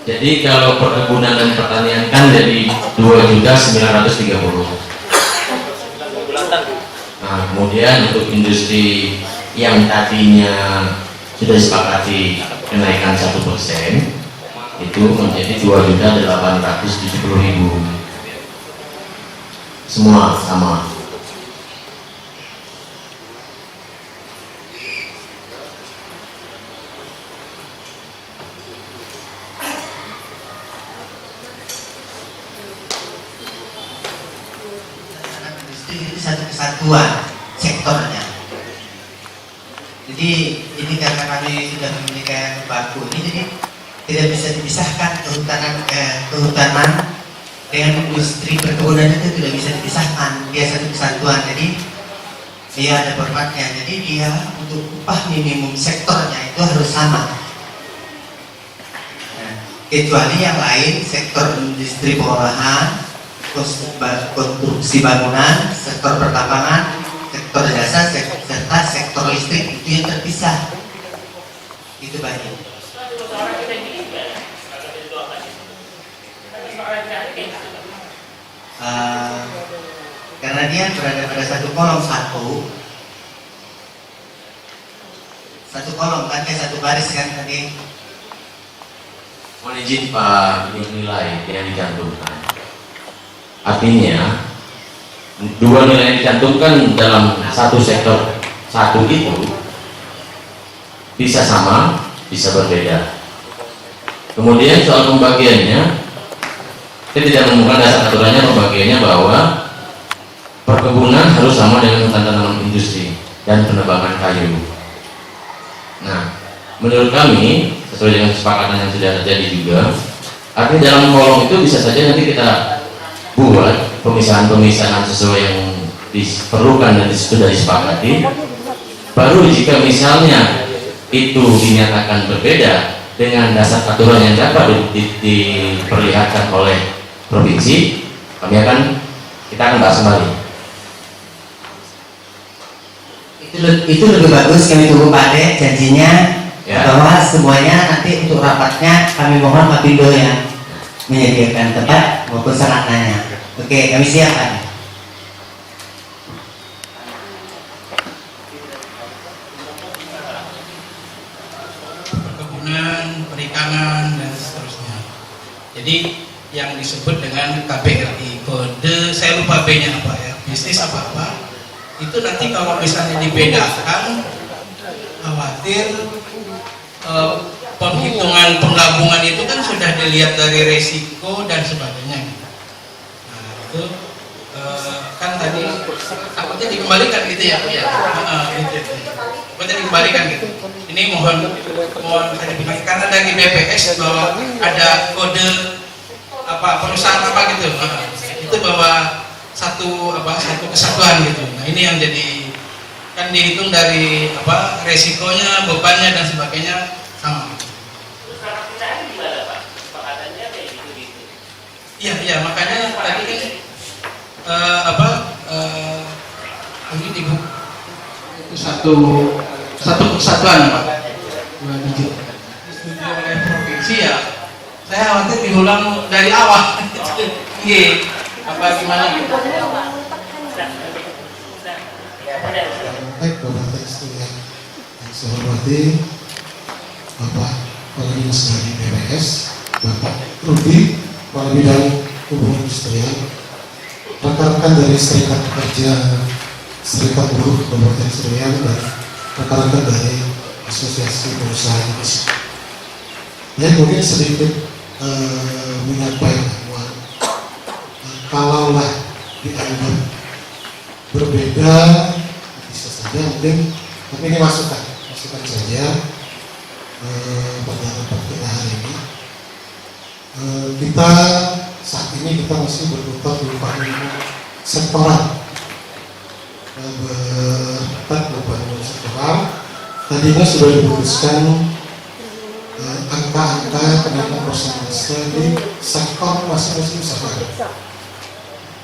Jadi kalau perkebunan dan pertanian kan jadi 2.930.000. Nah, kemudian untuk industri yang tadinya sudah disepakati kenaikan 1% itu menjadi 2.870.000. Semua sama. Itu satu kesatuan sektornya. Jadi ini karena kami sudah memiliki baku ini, jadi tidak bisa dipisahkan kehutanan dengan industri perkebunan itu tidak bisa dipisahkan. Dia satu kesatuan. Jadi dia ada formatnya. Jadi dia untuk upah minimum sektornya itu harus sama. Nah, kecuali yang lain sektor industri pengolahan, konstruksi bangunan, sektor pertambangan, sektor jasa, serta sektor listrik itu yang terpisah. Itu banyak. Karena dia berada pada satu kolom kan, kayak satu baris kan tadi. Mohon izin Pak, nilai yang dicantumkan. Artinya dua nilai yang dicantumkan dalam satu sektor satu itu bisa sama, bisa berbeda. Kemudian soal pembagiannya, saya tidak menemukan dasar aturannya pembagiannya bahwa perkebunan harus sama dengan hutan tanaman industri dan penebangan kayu. Nah, menurut kami sesuai dengan kesepakatan yang sudah terjadi juga, artinya dalam kolom itu bisa saja nanti kita buat pemisahan-pemisahan sesuai yang diperlukan dan sudah disepakati. Baru jika misalnya itu dinyatakan berbeda dengan dasar aturan yang dapat diperlihatkan oleh provinsi, kita akan bahas kembali. Itu lebih bagus, kami tunggu Pak Ade janjinya ya, bahwa semuanya nanti untuk rapatnya kami mohon Mapindo yang menyediakan tempat maupun sarananya. Oke, kami siap Pak. Perkebunan, perikanan dan seterusnya. Jadi yang disebut dengan KBLI, kode saya lupa B-nya apa ya, bisnis apa-apa. Itu nanti kalau misalnya dibedakan, khawatir penghitungan penggabungan itu kan sudah dilihat dari resiko dan sebagainya. Nah itu kan tadi takutnya dikembalikan gitu ya, gitu. Takutnya dikembalikan gitu. Ini mohon saya dikembalikan karena dari BPS bahwa ada kode perusahaan apa gitu. Itu bahwa satu kesatuan gitu. Nah ini yang jadi kan dihitung dari resikonya, bebannya dan sebagainya sama. Iya makanya tadi ini Ibu itu satu kesatuan Pak. 2 digit. Disetujui oleh provinsi ya. Saya khawatir diulang dari awal. Iya, apa gimana gitu? Baik, Bapak Tekstil yang saya hormati, Bapak Kepala Dinas dari PPS, Bapak Rudi, Kepala Bidang Hubungan Industrial, rekan-rekan dari Serikat Pekerja Serikat Buruh Kabupaten Seruyan, dan rekan-rekan dari Asosiasi Pengusaha Indonesia. Ya, mungkin sedikit menyampaikan bahwa kalaulah dianggap berbeda, bisa saja mungkin, tapi ini masukan saja pada rapat kita hari ini. Kita saat ini kita masih berkutat di upah minimum sektoral, berkutat di upah minimum sektoral. Tadinya sudah diputuskan angka-angka kenaikan persentase di sektor masing-masing usaha.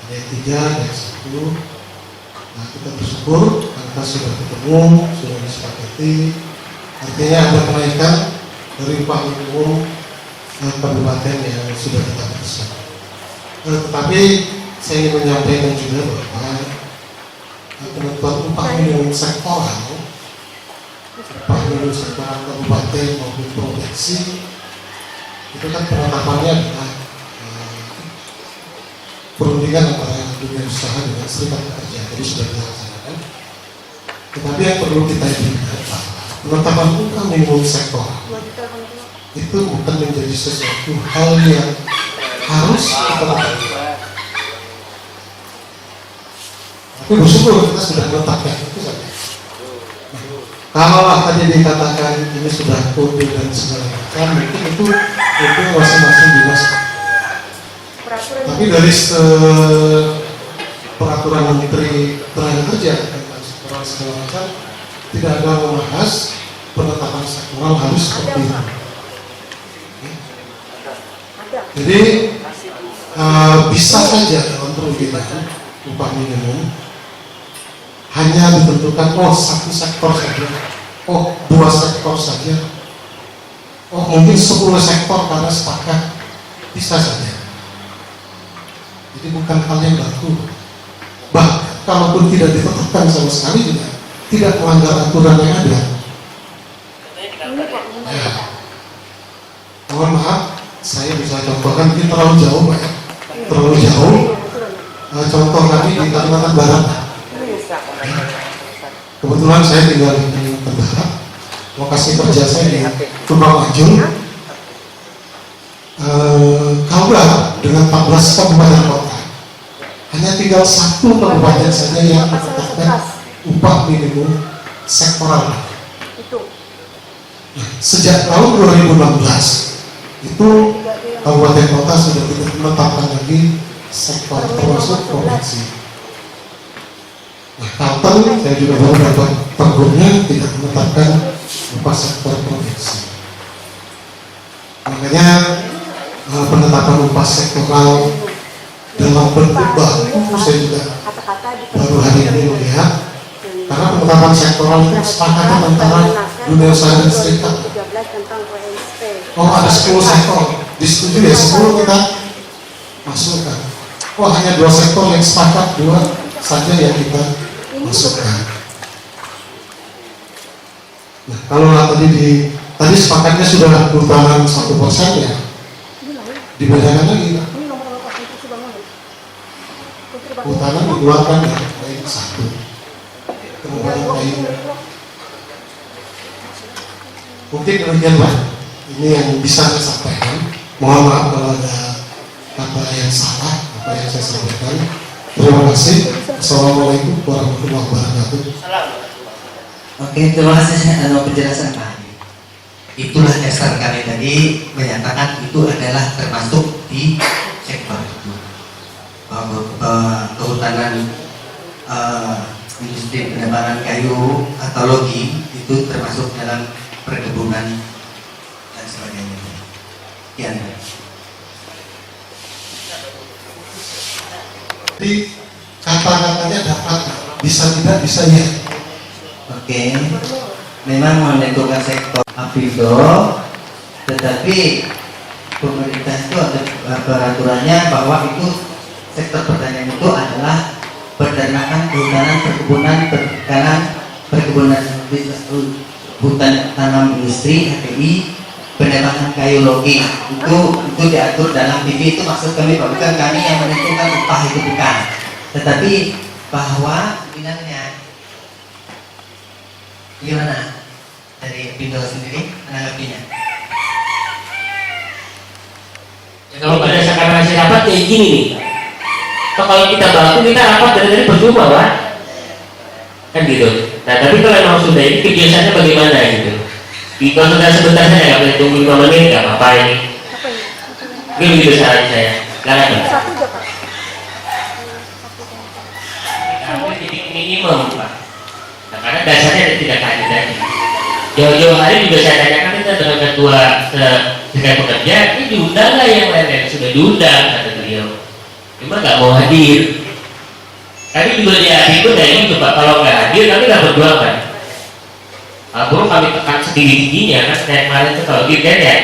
Ada yang 3, ada yang 1. Nah, kita bersyukur angka sudah ketemu, sudah disepakati. Artinya ada kenaikan dari upah minimum kabupaten yang sudah kita putuskan. Tetapi saya ingin menyampaikan juga bahwa penentuan upah minimum sektoral, upah minimum sektoral kabupaten maupun provinsi, itu kan penetapannya adalah perundingan antara dunia usaha dengan serikat pekerja, jadi sudah dilaksanakan. Tetapi yang perlu kita ingat bahwa penetapan upah minimum sektoral itu bukan menjadi sesuatu hal yang harus kita lakukan. Tapi bersyukur kita sudah menetapkan itu saja. Kalau tadi dikatakan ini sudah kode dan segala macam, mungkin itu masing-masing dinas. Tapi dari peraturan Menteri Tenaga Kerja tentang sektoral segala macam, tidak ada membahas penetapan sektoral harus seperti itu. Jadi bisa saja dalam perundingan upah minimum hanya ditentukan satu sektor saja, 2 sektor saja, mungkin 10 sektor karena sepakat, bisa saja. Jadi bukan hal yang baku. Bahkan kalaupun tidak ditetapkan sama sekali juga tidak melanggar aturan yang ada. Ya. Mohon maaf, saya bisa contohkan, ini terlalu jauh Pak ya? Terlalu jauh. Contoh kami di Kalimantan Barat. Kebetulan saya tinggal di Kalimantan Barat. Lokasi kerja saya di Tulungagung. Kalbar dengan 14 kabupaten kota, hanya tinggal 1 kabupaten saja yang menetapkan upah minimum sektoral. Sejak tahun 2016 itu kabupaten kota sudah tidak menetapkan lagi sektor, termasuk provinsi. Nah, Kalteng saya juga baru dapat pergubnya tidak menetapkan upah sektor provinsi. Makanya penetapan upah sektoral dalam bentuk baku saya juga baru hari ini melihat, karena penetapan sektoral itu kesepakatan antara dunia usaha dan serikat. Ada 10 sektor, disetujui ya 10 kita masukkan. Hanya 2 sektor yang sepakat, 2 saja yang kita masukkan. Nah, kalau tadi sepakatnya sudah kehutanan 1% ya, dibedakan lagi. Kehutanan dikeluarkan ya, kain 1, kemudian kain. Mungkin demikian Pak, ini yang bisa saya sampaikan. Mohon maaf kalau ada kata yang salah, apa yang saya sampaikan. Terima kasih. Assalamualaikum warahmatullahi wabarakatuh. Oke, terima kasih penjelasan Pak. Itulah dasar kami tadi menyatakan itu adalah termasuk di sektor itu. Kehutanan industri penebangan kayu atau logi itu termasuk dalam perkebunan dan sebagainya. Sekian. Jadi kata-katanya dapat, bisa tidak, bisa ya. Oke, memang menentukan sektor Apindo, tetapi pemerintah itu ada peraturannya bahwa itu sektor pertanian itu adalah peternakan, kehutanan, perkebunan, perikanan, perkebunan hutan tanam industri (HTI), penebangan kayu logging. Itu diatur dalam PB. Itu maksud kami, bukan kami yang menentukan upah, itu bukan, tetapi bahwa finalnya gimana dari Pindo sendiri menanggapinya? Ya, kalau berdasarkan hasil rapat kayak gini nih, kalau kita bantu kita rapat dari percuma Pak, kan gitu. Nah tapi kalau memang sudah ini kebiasaannya bagaimana gitu, dikonsultasi sebentar saja, nggak boleh tunggu 5 menit, nggak apa-apa ini. Ini begitu saran saya. Silakan Pak. Kita titik minimum Pak. Nah, karena dasarnya tidak kaji tadi. Jauh-jauh hari juga saya tanyakan kita dengan ketua serikat pekerja, ini diundang lah yang lain-lain, sudah diundang kata beliau, cuma nggak mau hadir. Kami juga di hati itu dari itu Pak, kalau nggak hadir kami nggak berjuang kan. Burung kami tekan setinggi-tingginya kan, kayak kemarin itu kalau dirjen ya.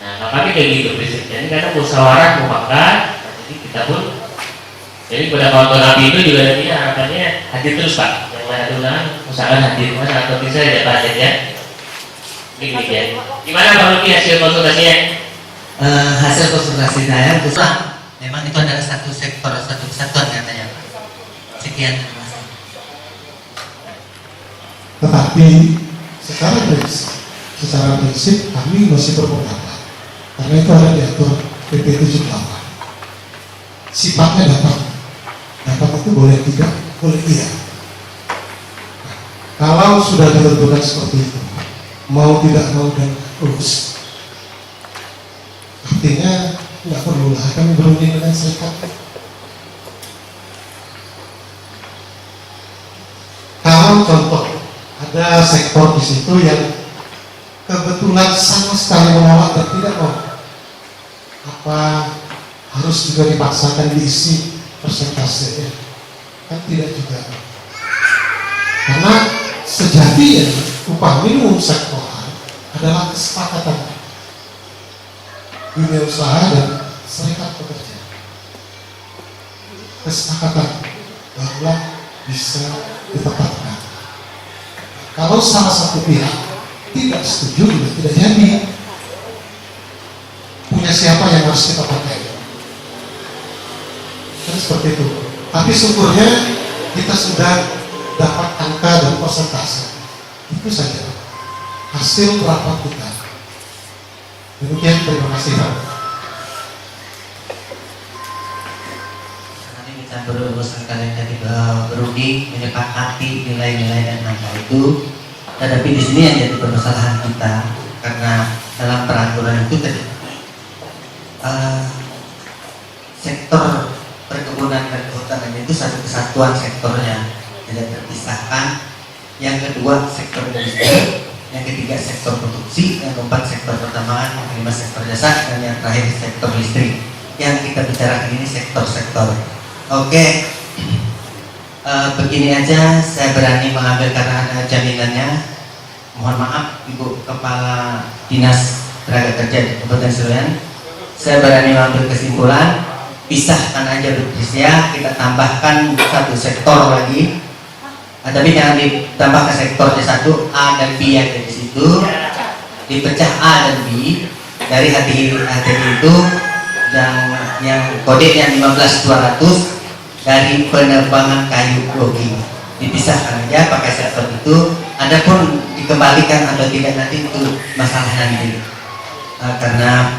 Nah kami kayak gitu prinsipnya, jadi karena musyawarah mufakat, jadi kita pun, jadi pada kawan-kawan kami itu juga nanti harapannya hadir terus Pak. Yang usahakan hadir, mas atau bisa ya Pak ya. Demikian. Gimana Pak Luki hasil konsultasinya? Hasil konsultasi saya itu memang itu adalah satu sektor, satu kesatuan katanya. Sekian. Tetapi secara prinsip kami masih berpendapat, karena itu ada diatur PP 78. Sifatnya dapat itu boleh tidak, boleh iya. Kalau sudah ditentukan seperti itu, mau tidak mau dan terus, artinya nggak perlulah kami berunding dengan serikat. Kalau contoh ada sektor di situ yang kebetulan sama sekali menolak dan tidak mau, apa harus juga dipaksakan diisi persentasenya? Kan tidak juga, karena sejatinya upah minimum sektoral adalah kesepakatan dunia usaha dan serikat pekerja, kesepakatan bahwa bisa ditetapkan. Kalau salah satu pihak tidak setuju, juga tidak jadi. Punya siapa yang harus kita pakai? Kan seperti itu. Tapi syukurnya kita sudah dapat angka dan persentase. Itu saja hasil rapat kita. Demikian, terima kasih Pak. Nanti kita berurusan kalian tadi berunding menyepakati nilai-nilai dan angka itu. Tetapi di sini yang jadi permasalahan kita, karena dalam peraturan itu tadi sektor perkebunan dan kehutanan itu satu kesatuan sektornya, tidak terpisahkan. Yang kedua sektor industri, yang ketiga sektor produksi, yang keempat sektor pertambangan, yang kelima sektor jasa, dan yang terakhir sektor listrik. Yang kita bicarakan ini sektor-sektor. Oke, begini aja, saya berani mengambil karena ada jaminannya. Mohon maaf Ibu Kepala Dinas Tenaga Kerja di Kabupaten Seruyan, saya berani mengambil kesimpulan, pisahkan aja Betrisia, kita tambahkan satu sektor lagi. Tapi jangan ditambah ke sektornya satu, A dan B yang ada di situ, dipecah A dan B dari HTI itu, yang kodenya 15200 dari penerbangan kayu logging, dipisahkan aja pakai sektor itu. Adapun dikembalikan atau tidak nanti itu masalah nanti, karena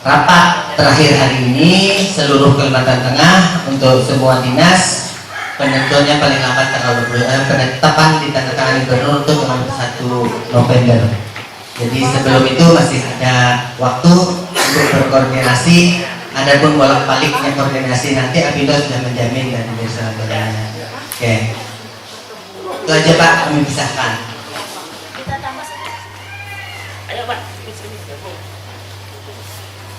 rapat terakhir hari ini seluruh Kalimantan Tengah untuk semua dinas, penentuannya paling lambat tanggal 20, penetapan ditandatangani gubernur untuk tanggal 1 November. Jadi sebelum itu masih ada waktu untuk berkoordinasi. Adapun bolak-baliknya koordinasi nanti Apindo sudah menjamin dan berseragam. Oke, itu aja Pak, kami pisahkan. Ayo Pak,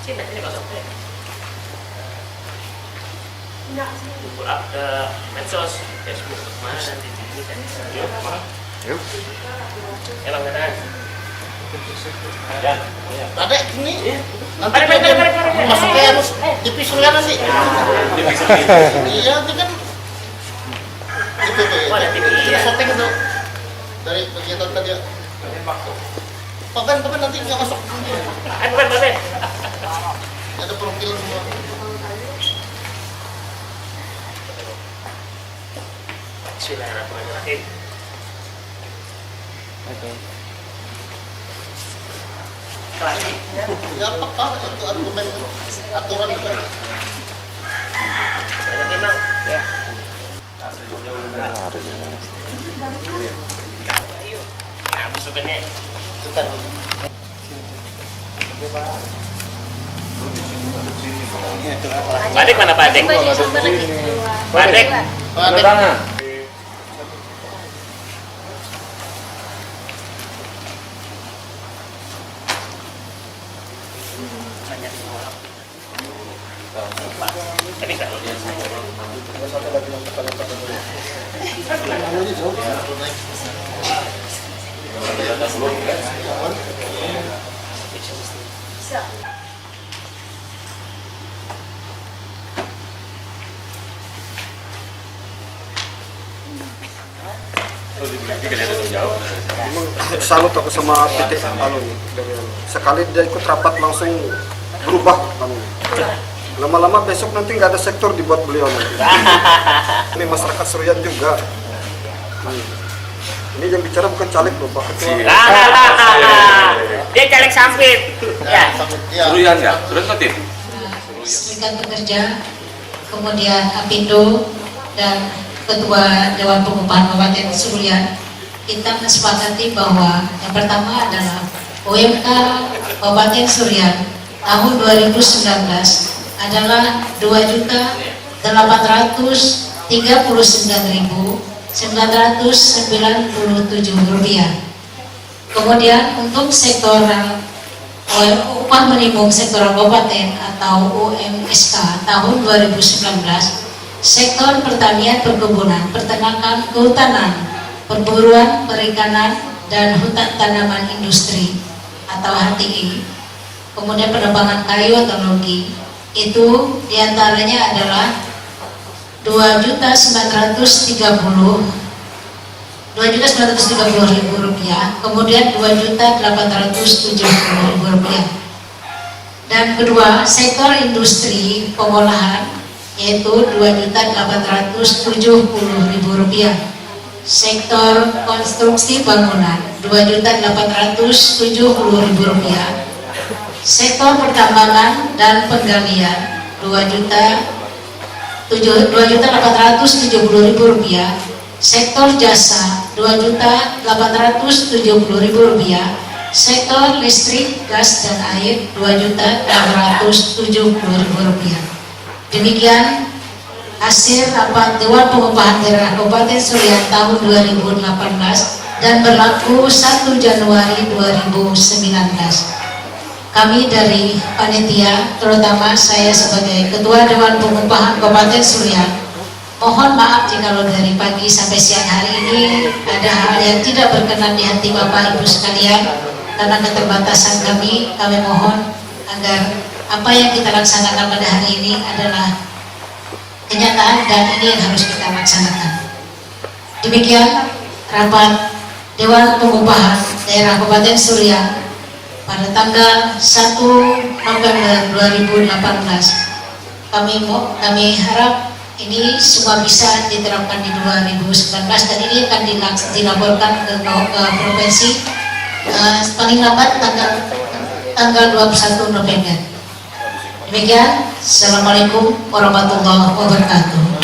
sini masuk. Pull up ke medsos, Facebook, mana nanti ini kan? Yuk, yuk. Emang benar. Adek ini nanti masuk ke TV Surya nanti. Iya, nanti kan itu tuh syuting itu dari kegiatan tadi ya. Papan nanti nggak masuk. Ada profil semua. Bismillahirrahmanirrahim. Ya apa itu argumen aturan juga. Memang ya. Nah, masukannya. Padek mana Padek? Padek. Padek. Salut aku sama PT sekali dia ikut rapat langsung berubah lama-lama besok nanti nggak ada sektor dibuat beliau nanti. Ini masyarakat Suryan juga. Ini yang bicara bukan caleg loh Pak Ketua. Dia caleg sampit. Ya. Suryan ya, Suryan Kotim. Serikat Pekerja, kemudian Apindo dan Ketua Dewan Pengupahan Kabupaten Suryan, kita kesepakati bahwa yang pertama adalah UMK Kabupaten Suryan tahun 2019 adalah Rp2.339.997. Kemudian untuk sektor upah minimum sektor kabupaten atau UMSK tahun 2019, sektor pertanian, perkebunan, peternakan, kehutanan, perburuan, perikanan, dan hutan tanaman industri atau HTI, kemudian penebangan kayu atau logi, itu diantaranya adalah Rp2.930.000, kemudian Rp2.870.000. Dan kedua, sektor industri pengolahan yaitu Rp2.870.000. Sektor konstruksi bangunan Rp2.870.000. Sektor pertambangan dan penggalian Rp2.870.000. Sektor jasa Rp2.870.000. Sektor listrik, gas dan air Rp2.870.000. Demikian hasil rapat Dewan Pengupahan Daerah Kabupaten Suryan tahun 2018 dan berlaku 1 Januari 2019. Kami dari panitia, terutama saya sebagai Ketua Dewan Pengupahan Kabupaten Suryan, mohon maaf jikalau dari pagi sampai siang hari ini ada hal yang tidak berkenan di hati Bapak Ibu sekalian. Karena keterbatasan kami mohon agar apa yang kita laksanakan pada hari ini adalah kenyataan dan ini yang harus kita laksanakan. Demikian rapat Dewan Pengupahan Daerah Kabupaten Suryan pada tanggal 1 November 2018. Kami harap ini semua bisa diterapkan di 2019 dan ini akan dilaporkan ke provinsi paling lambat tanggal 21 November. Demikian, Assalamualaikum warahmatullahi wabarakatuh.